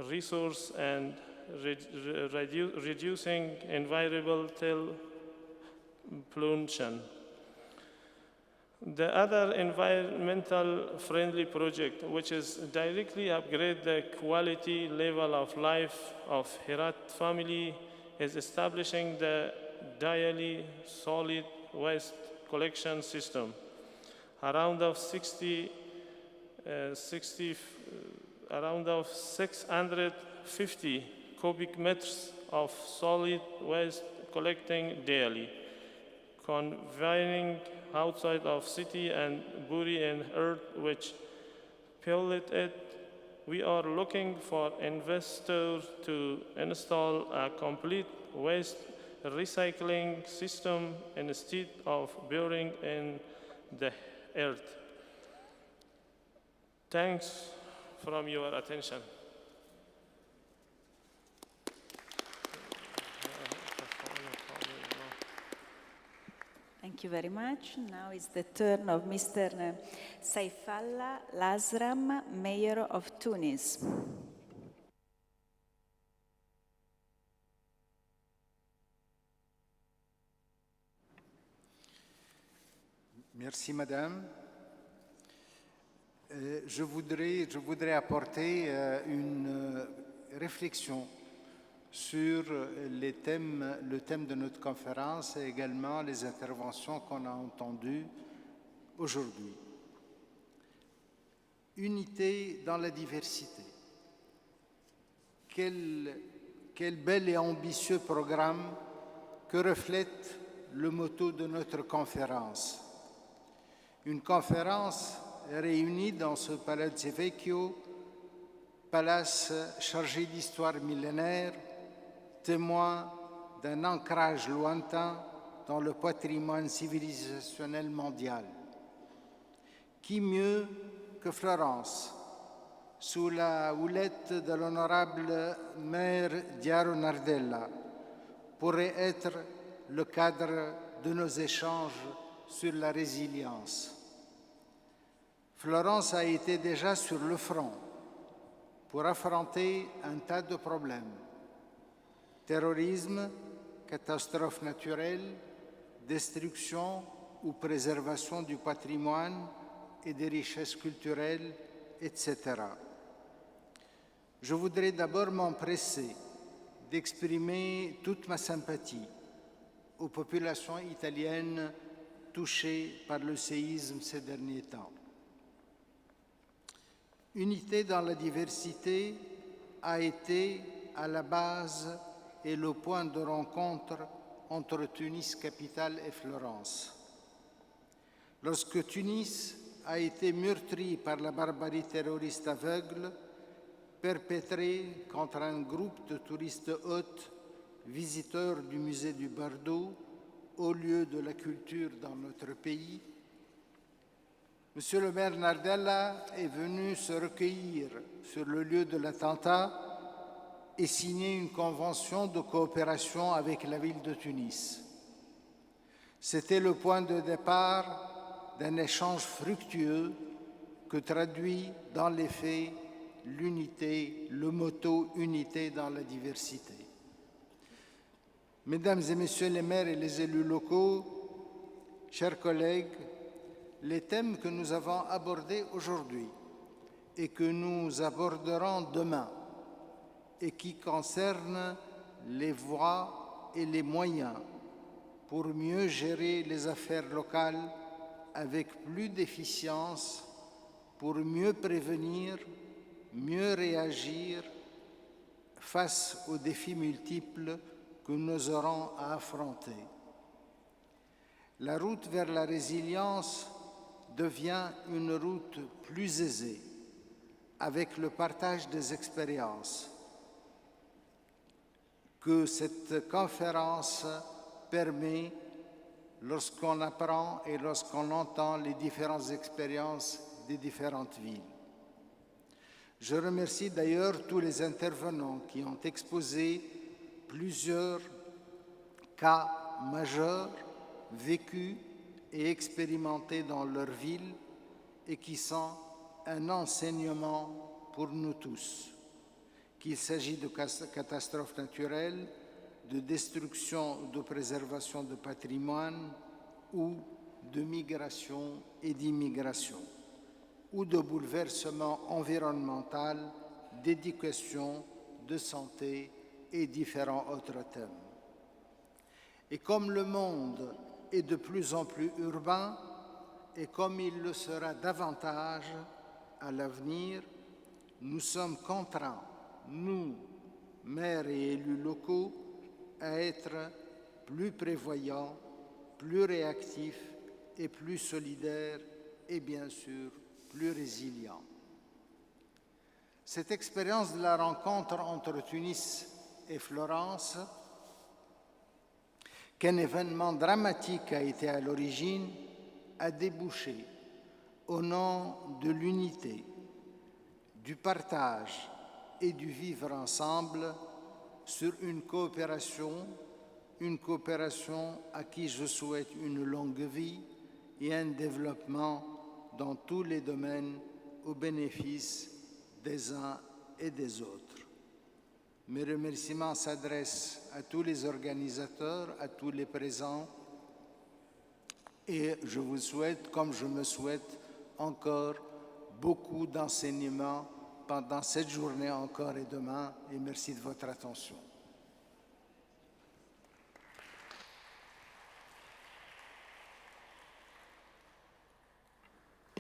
resource and reducing environmental pollution. The other environmental friendly project, which is directly upgrade the quality level of life of Herat family, is establishing the daily solid waste collection system. Around 650 cubic meters of solid waste collecting daily, conveying outside of city and bury in earth which pollute it. We are looking for investors to install a complete waste recycling system instead of burying in the earth. Thanks for your attention. Thank you very much. Now it's the turn of Mr. Saifallah Lazram, Mayor of Tunis. Merci, Madame. Je voudrais apporter une réflexion sur le thème de notre conférence et également les interventions qu'on a entendues aujourd'hui. Unité dans la diversité. Quel bel et ambitieux programme que reflète le motto de notre conférence. Une conférence réunie dans ce Palazzo Vecchio, palace chargé d'histoire millénaire, témoin d'un ancrage lointain dans le patrimoine civilisationnel mondial. Qui mieux que Florence, sous la houlette de l'honorable maire Diaro Nardella, pourrait être le cadre de nos échanges sur la résilience. Florence a été déjà sur le front pour affronter un tas de problèmes. Terrorisme, catastrophes naturelles, destruction ou préservation du patrimoine et des richesses culturelles, etc. Je voudrais d'abord m'empresser d'exprimer toute ma sympathie aux populations italiennes touchées par le séisme ces derniers temps. Unité dans la diversité a été à la base et le point de rencontre entre Tunis capitale et Florence. Lorsque Tunis a été meurtrie par la barbarie terroriste aveugle perpétrée contre un groupe de touristes hôtes, visiteurs du musée du Bardo, au lieu de la culture dans notre pays, M. le maire Nardella est venu se recueillir sur le lieu de l'attentat et signer une convention de coopération avec la ville de Tunis. C'était le point de départ d'un échange fructueux que traduit dans les faits l'unité, le motto « Unité dans la diversité ». Mesdames et Messieurs les maires et les élus locaux, chers collègues, les thèmes que nous avons abordés aujourd'hui et que nous aborderons demain et qui concernent les voies et les moyens pour mieux gérer les affaires locales avec plus d'efficience, pour mieux prévenir, mieux réagir face aux défis multiples que nous aurons à affronter. La route vers la résilience devient une route plus aisée avec le partage des expériences que cette conférence permet lorsqu'on apprend et lorsqu'on entend les différentes expériences des différentes villes. Je remercie d'ailleurs tous les intervenants qui ont exposé plusieurs cas majeurs vécus et expérimentés dans leur ville et qui sont un enseignement pour nous tous, qu'il s'agit de catastrophes naturelles, de destruction ou de préservation de patrimoine ou de migration et d'immigration, ou de bouleversement environnemental, d'éducation, de santé et différents autres thèmes. Et comme le monde est de plus en plus urbain, et comme il le sera davantage à l'avenir, nous sommes contraints, nous, maires et élus locaux, à être plus prévoyants, plus réactifs et plus solidaires et bien sûr plus résilients. Cette expérience de la rencontre entre Tunis et Florence, qu'un événement dramatique a été à l'origine, a débouché au nom de l'unité, du partage et du vivre ensemble sur une coopération à qui je souhaite une longue vie et un développement dans tous les domaines au bénéfice des uns et des autres. Mes remerciements s'adressent à tous les organisateurs, à tous les présents, et je vous souhaite, comme je me souhaite, encore beaucoup d'enseignements pendant cette journée encore et demain, et merci de votre attention.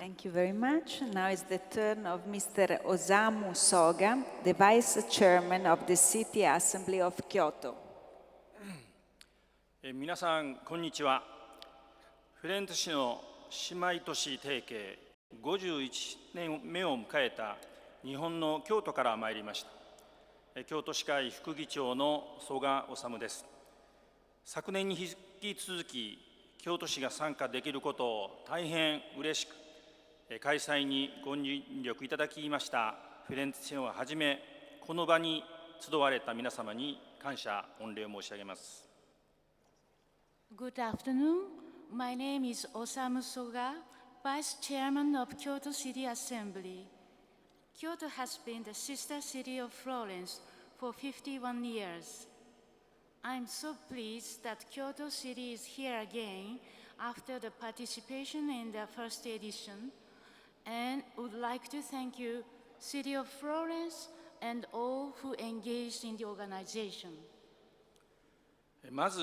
Thank you very much. Now it's the turn of Mr. Osamu Soga, the Vice Chairman of the City Assembly of Kyoto. 皆さんこんにちは。フィレンツェ市の姉妹都市提携51年目を迎えた日本の京都から参りました。京都市会副議長の曽我治です。昨年に引き続き京都市が参加できることを大変嬉しく、開催にご尽力いただきましたフィレンツェ市をはじめ、この場に集われた皆様に感謝御礼を申し上げます。Good afternoon. My name is Osamu Soga, Vice Chairman of Kyoto City Assembly. Kyoto has been the sister city of Florence for 51 years. I'm so pleased that Kyoto City is here again after the participation in the first edition, and would like to thank you, City of Florence, and all who engaged in the organization. まず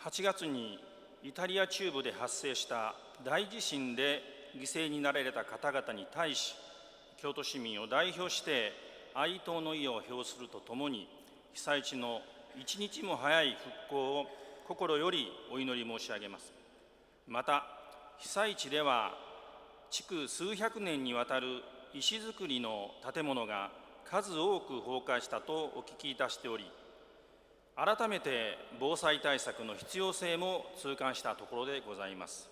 8月にイタリア中部で発生した大地震で犠牲になられた方々に対し、京都市民を代表して哀悼の意を表するとともに、被災地の一日も早い復興を心よりお祈り申し上げます。また、被災地では築数百年にわたる石造りの建物が数多く崩壊したとお聞きいたしており、改めて防災対策の必要性も痛感したところでございます。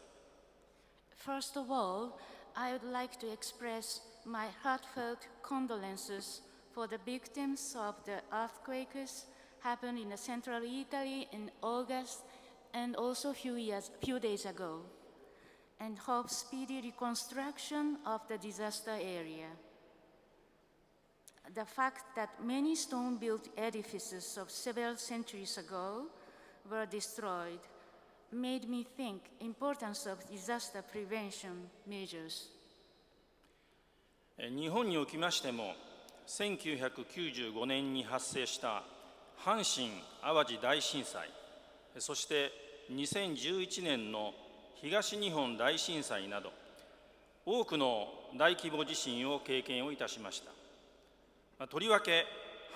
First of all, I would like to express my heartfelt condolences for the victims of the earthquakes happened in central Italy in August and also few days ago, and hope speedy reconstruction of the disaster area. The fact that many stone-built edifices of several centuries ago were destroyed made me think importance of disaster prevention measures. 日本におきましても、1995年に発生した阪神・淡路大震災、そして2011年の東日本大震災など、多くの大規模地震を経験をいたしました。とりわけ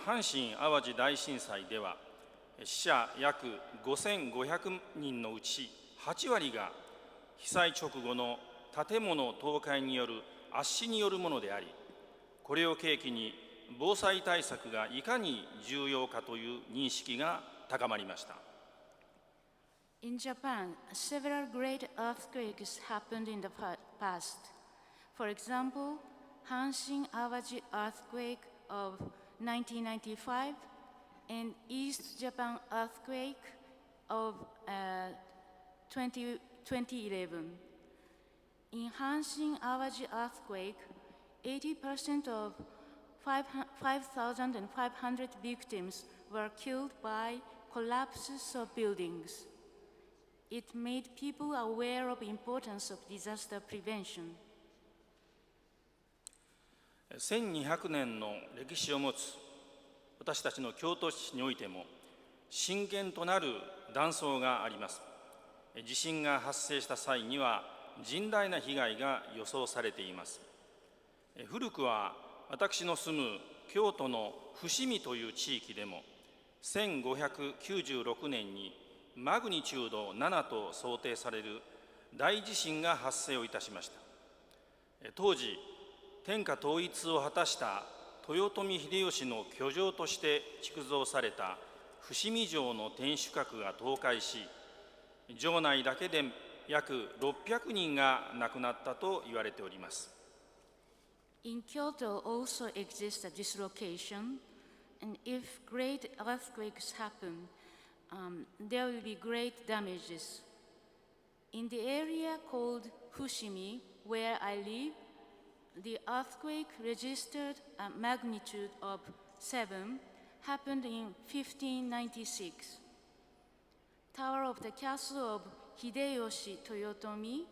阪神・淡路大震災では、死者約5500人のうち8割が被災直後の建物倒壊による圧死によるものであり、これを契機に防災対策がいかに重要かという認識が高まりました。In Japan, several great earthquakes happened in the past. For example, Hanshin-Awaji earthquake of 1995 and East Japan earthquake of 2011. In Hanshin-Awaji earthquake, 80% of 5,500 victims were killed by collapses of buildings. It made people aware of the importance of disaster prevention. 1200年の歴史を持つ私たちの京都市においても、震源となる断層があります。地震が発生した際には甚大な被害が予想されています。古くは私の住む京都の伏見という地域でも、1596年にマグニチュード7と想定される大地震が発生をいたしました。当時、天下統一を果たした豊臣秀吉の居城として築造された伏見城の天守閣が倒壊し、城内だけで約600人が亡くなったと言われております。In Kyoto also exists a dislocation, and if great earthquakes happen, there will be great damages. In the area called Fushimi, where I live, the earthquake registered a magnitude of 7 happened in 1596. Tower of the castle of Hideyoshi Toyotomi,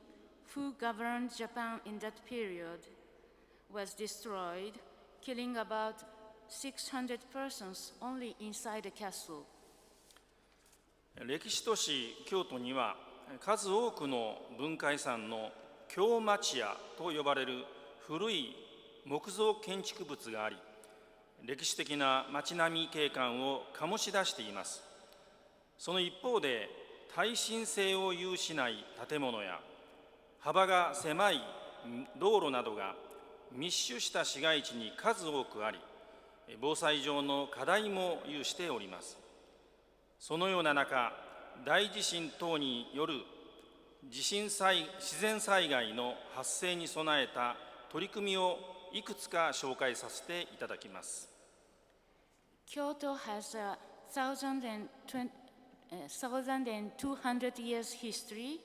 who governed Japan in that period, was destroyed, killing about 600 persons only inside the castle. 歴史都市京都には数多くの文化遺産の京町屋と呼ばれる古い木造建築物があり、歴史的な街並み景観を醸し出しています。その一方で、耐震性を有しない建物や幅が狭い道路などが密集した市街地に数多くあり、防災上の課題も有しております。そのような中、大地震等による自然災害の発生に備えた取り組みをいくつか紹介させていただきます。Kyoto has a 1,200 years history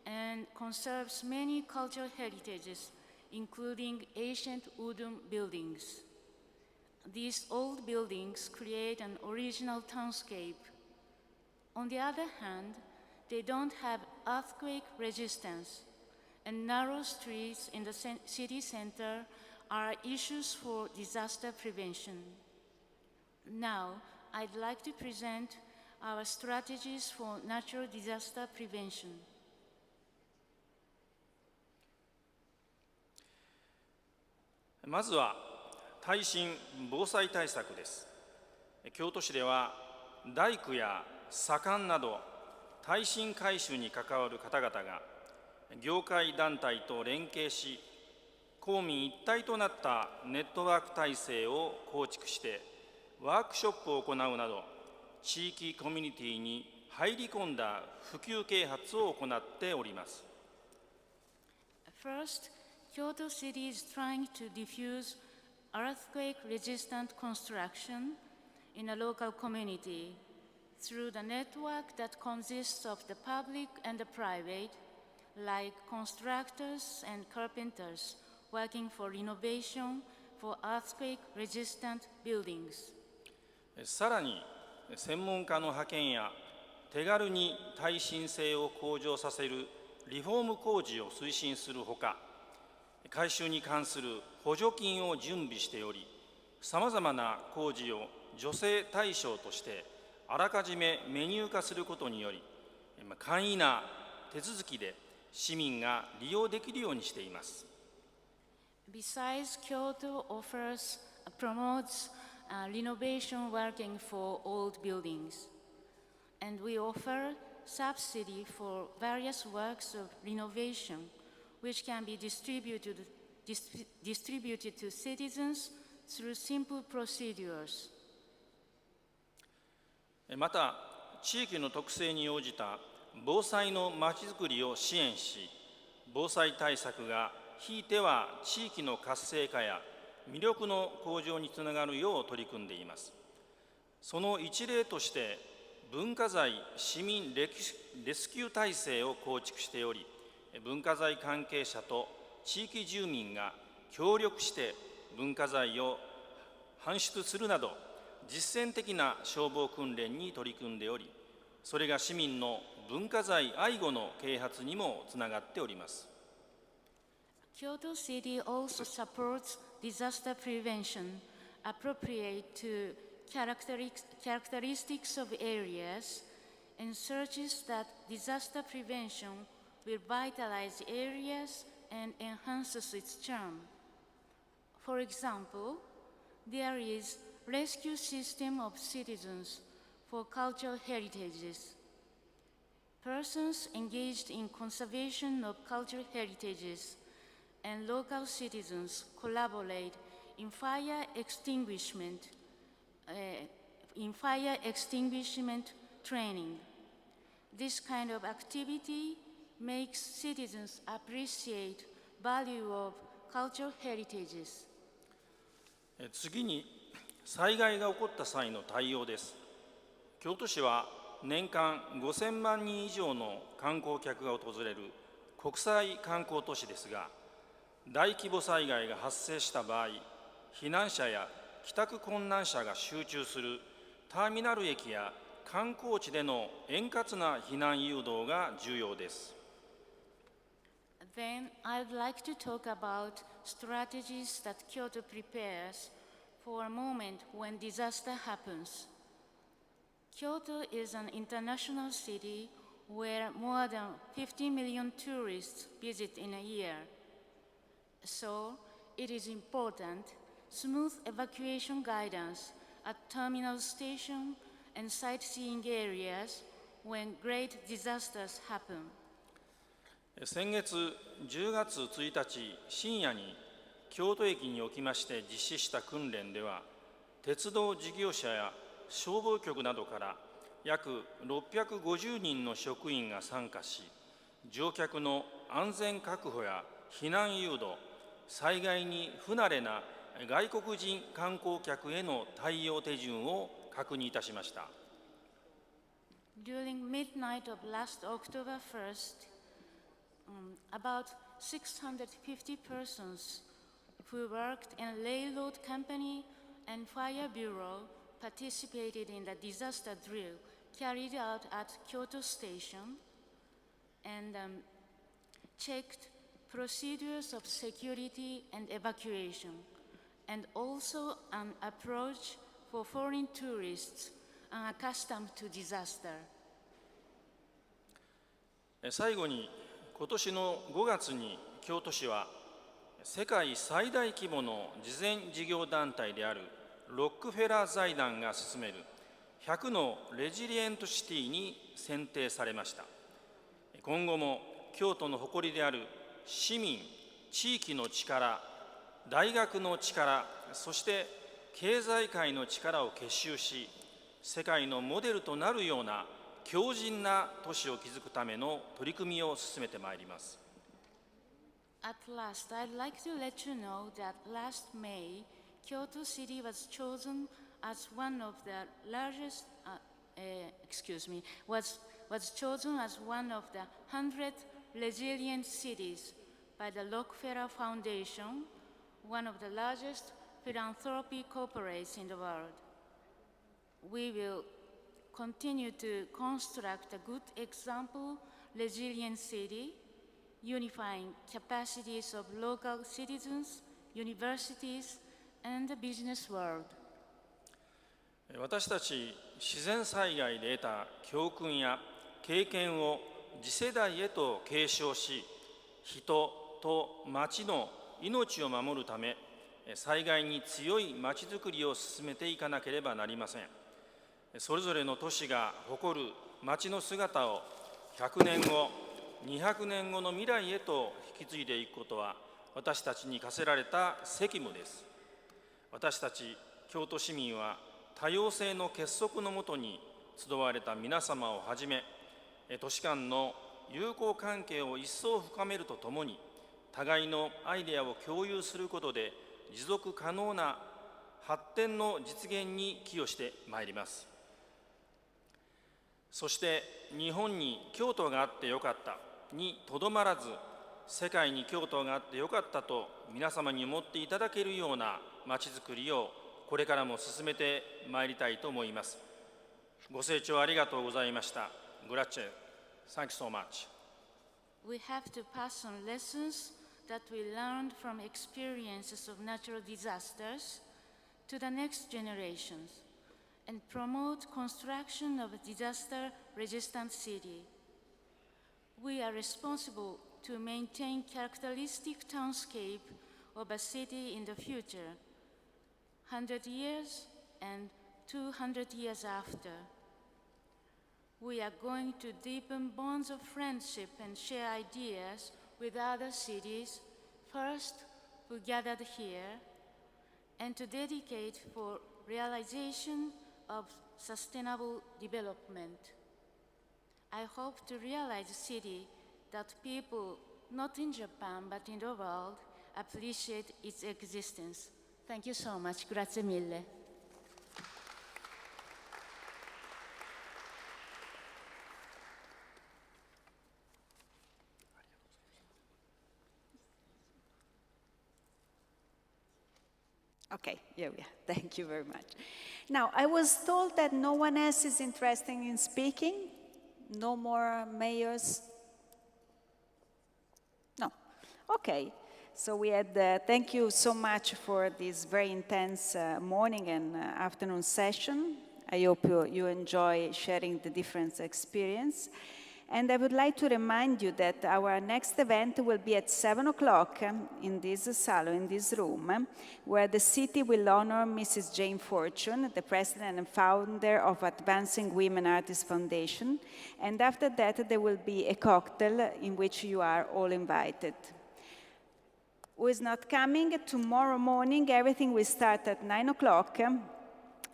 and conserves many cultural heritages, including ancient wooden buildings. These old buildings create an original townscape. On the other hand, they don't have earthquake resistance, and narrow streets in the city center are issues for disaster prevention. Now, I'd like to present our strategies for natural disaster prevention. まずは耐震防災対策です。京都市では大工や左官など耐震改修に関わる方々が業界団体と連携し、公民一体となったネットワーク体制を構築してワークショップを行うなど、地域コミュニティに入り込んだ普及啓発を行っております。First, Kyoto City is trying to diffuse earthquake-resistant construction in a local community through the network that consists of the public and the private, like constructors and carpenters working for renovation for earthquake-resistant buildings. さらに、専門家の派遣や手軽に耐震性を向上させるリフォーム工事を推進するほか、改修に関する補助金を準備しており、さまざまな工事を助成対象としてあらかじめメニュー化することにより、簡易な手続きで市民が利用できるようにしています。Besides, Kyoto promotes renovation working for old buildings, and we offer subsidy for various works of renovation, which can be distributed to citizens through simple procedures. また、地域の特性に応じた防災のまちづくりを支援し、防災対策がひいては地域の活性化や魅力の向上につながるよう取り組んでいます。その一例として、文化財市民レスキュー体制を構築しており、文化財関係者と地域住民が協力して文化財を搬出するなど、実践的な消防訓練に取り組んでおり、それが市民の文化財愛護の啓発にもつながっております。Kyoto City also supports disaster prevention appropriate to characteristics of areas and searches that disaster prevention will vitalize areas and enhances its charm. For example, there is rescue system of citizens for cultural heritages. Persons engaged in conservation of cultural heritages and local citizens collaborate in fire extinguishment training. This kind of activity makes citizens appreciate value of cultural heritages. 次に、災害が起こった際の対応です。京都市は年間5000万人以上の観光客が訪れる国際観光都市ですが、大規模災害が発生した場合、避難者や帰宅困難者が集中するターミナル駅や観光地での円滑な避難誘導が重要です。Then I'd like to talk about strategies that Kyoto prepares for a moment when disaster happens. Kyoto is an international city where more than 50 million tourists visit in a year. So it is important smooth evacuation guidance at terminal station and sightseeing areas when great disasters happen. 先月10月1日深夜に京都駅におきまして実施した訓練では、鉄道事業者や消防局などから約650人の職員が参加し、乗客の安全確保や避難誘導、災害に不慣れな外国人観光客への対応手順を確認いたしました。During midnight of last October 1st, about 650 persons who worked in a railroad company and fire bureau participated in the disaster drill carried out at Kyoto Station and checked procedures of security and evacuation, and also an approach for foreign tourists unaccustomed to disaster. 最後に、今年の5月に京都市は世界最大規模の慈善事業団体であるロックフェラー財団が進める100のレジリエントシティに選定されました。今後も京都の誇りである市民、地域の力、大学の力、そして経済界の力を結集し、世界のモデルとなるような強靭な都市を築くための取り組みを進めてまいります。At last, I'd like to let you know that last May, Kyoto City was chosen as one of the largest, was chosen as one of the 100 resilient cities by the Rockefeller Foundation, one of the largest philanthropy corporates in the world. We will continue to construct a good example, resilient city, unifying capacities of local citizens, universities, and the business world. 私たち自然災害で得た教訓や経験を次世代へと継承し、人と町の命を守るため、災害に強い町づくりを進めていかなければなりません。それぞれの都市が誇る町の姿を100年後、200年後の未来へと引き継いでいくことは、私たちに課せられた責務です。私たち京都市民は多様性の結束のもとに集われた皆様をはじめ、都市間の友好関係を一層深めるとともに、互いのアイデアを共有することで持続可能な発展の実現に寄与してまいります。そして日本に京都があってよかったにとどまらず、世界に京都があってよかったと皆様に思っていただけるようなまちづくりをこれからも進めてまいりたいと思います。ご清聴ありがとうございました。グラッチェ。Thank you so much. We have to pass on lessons that we learned from experiences of natural disasters to the next generations and promote construction of a disaster-resistant city. We are responsible to maintain characteristic townscape of a city in the future, 100 years and 200 years after. We are going to deepen bonds of friendship and share ideas with other cities, first who gathered here, and to dedicate for realization of sustainable development. I hope to realize a city that people, not in Japan but in the world, appreciate its existence. Thank you so much. Grazie mille. Okay, yeah. Thank you very much. Now, I was told that no one else is interested in speaking. No more mayors? No. Okay. So we had, thank you so much for this very intense morning and afternoon session. I hope you enjoy sharing the different experience. And I would like to remind you that our next event will be at 7 o'clock in this salon, in this room, where the city will honor Mrs. Jane Fortune, the president and founder of Advancing Women Artists Foundation. And after that, there will be a cocktail in which you are all invited. Who is not coming? Tomorrow morning, everything will start at 9 o'clock.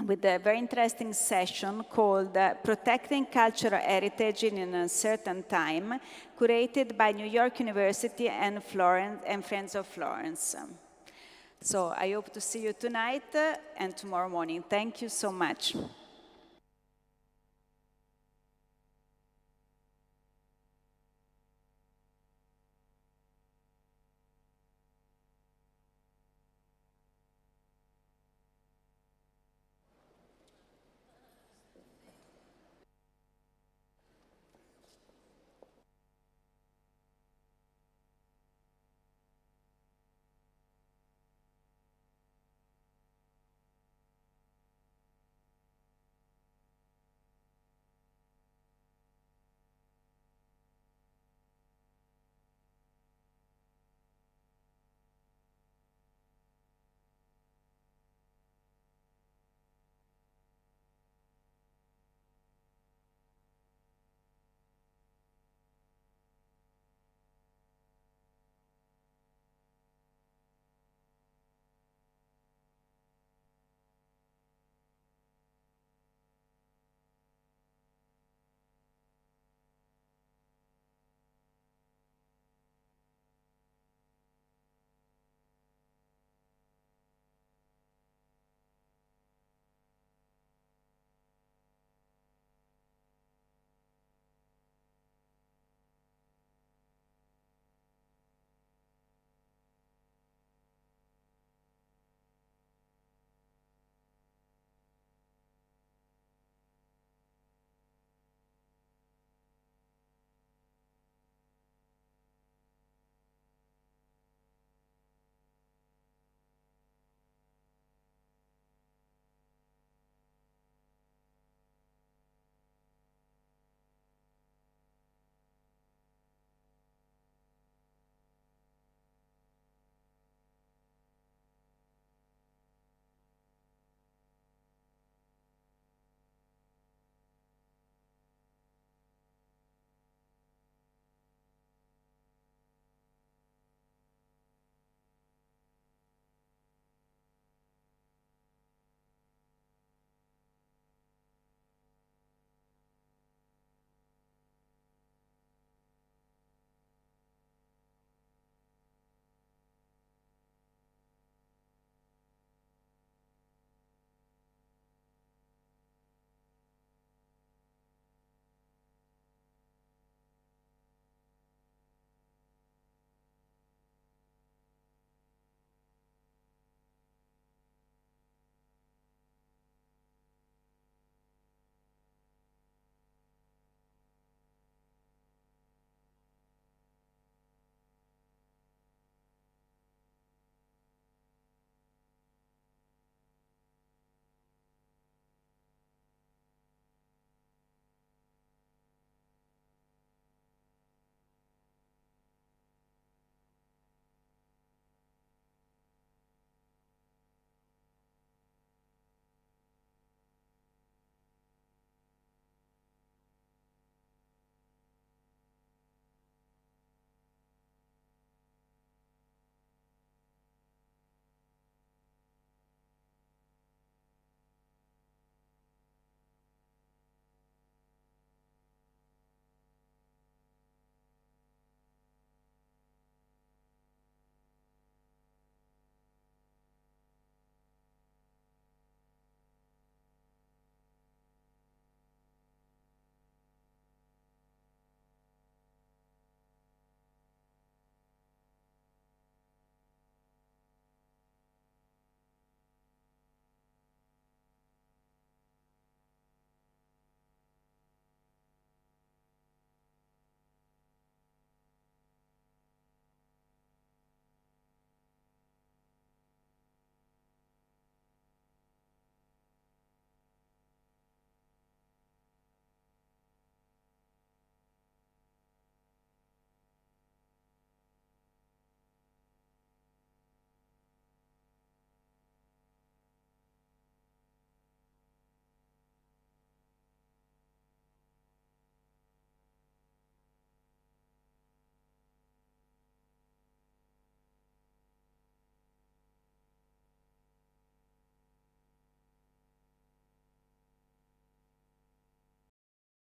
With a very interesting session called Protecting Cultural Heritage in an Uncertain Time, curated by New York University and Friends of Florence. So I hope to see you tonight and tomorrow morning. Thank you so much.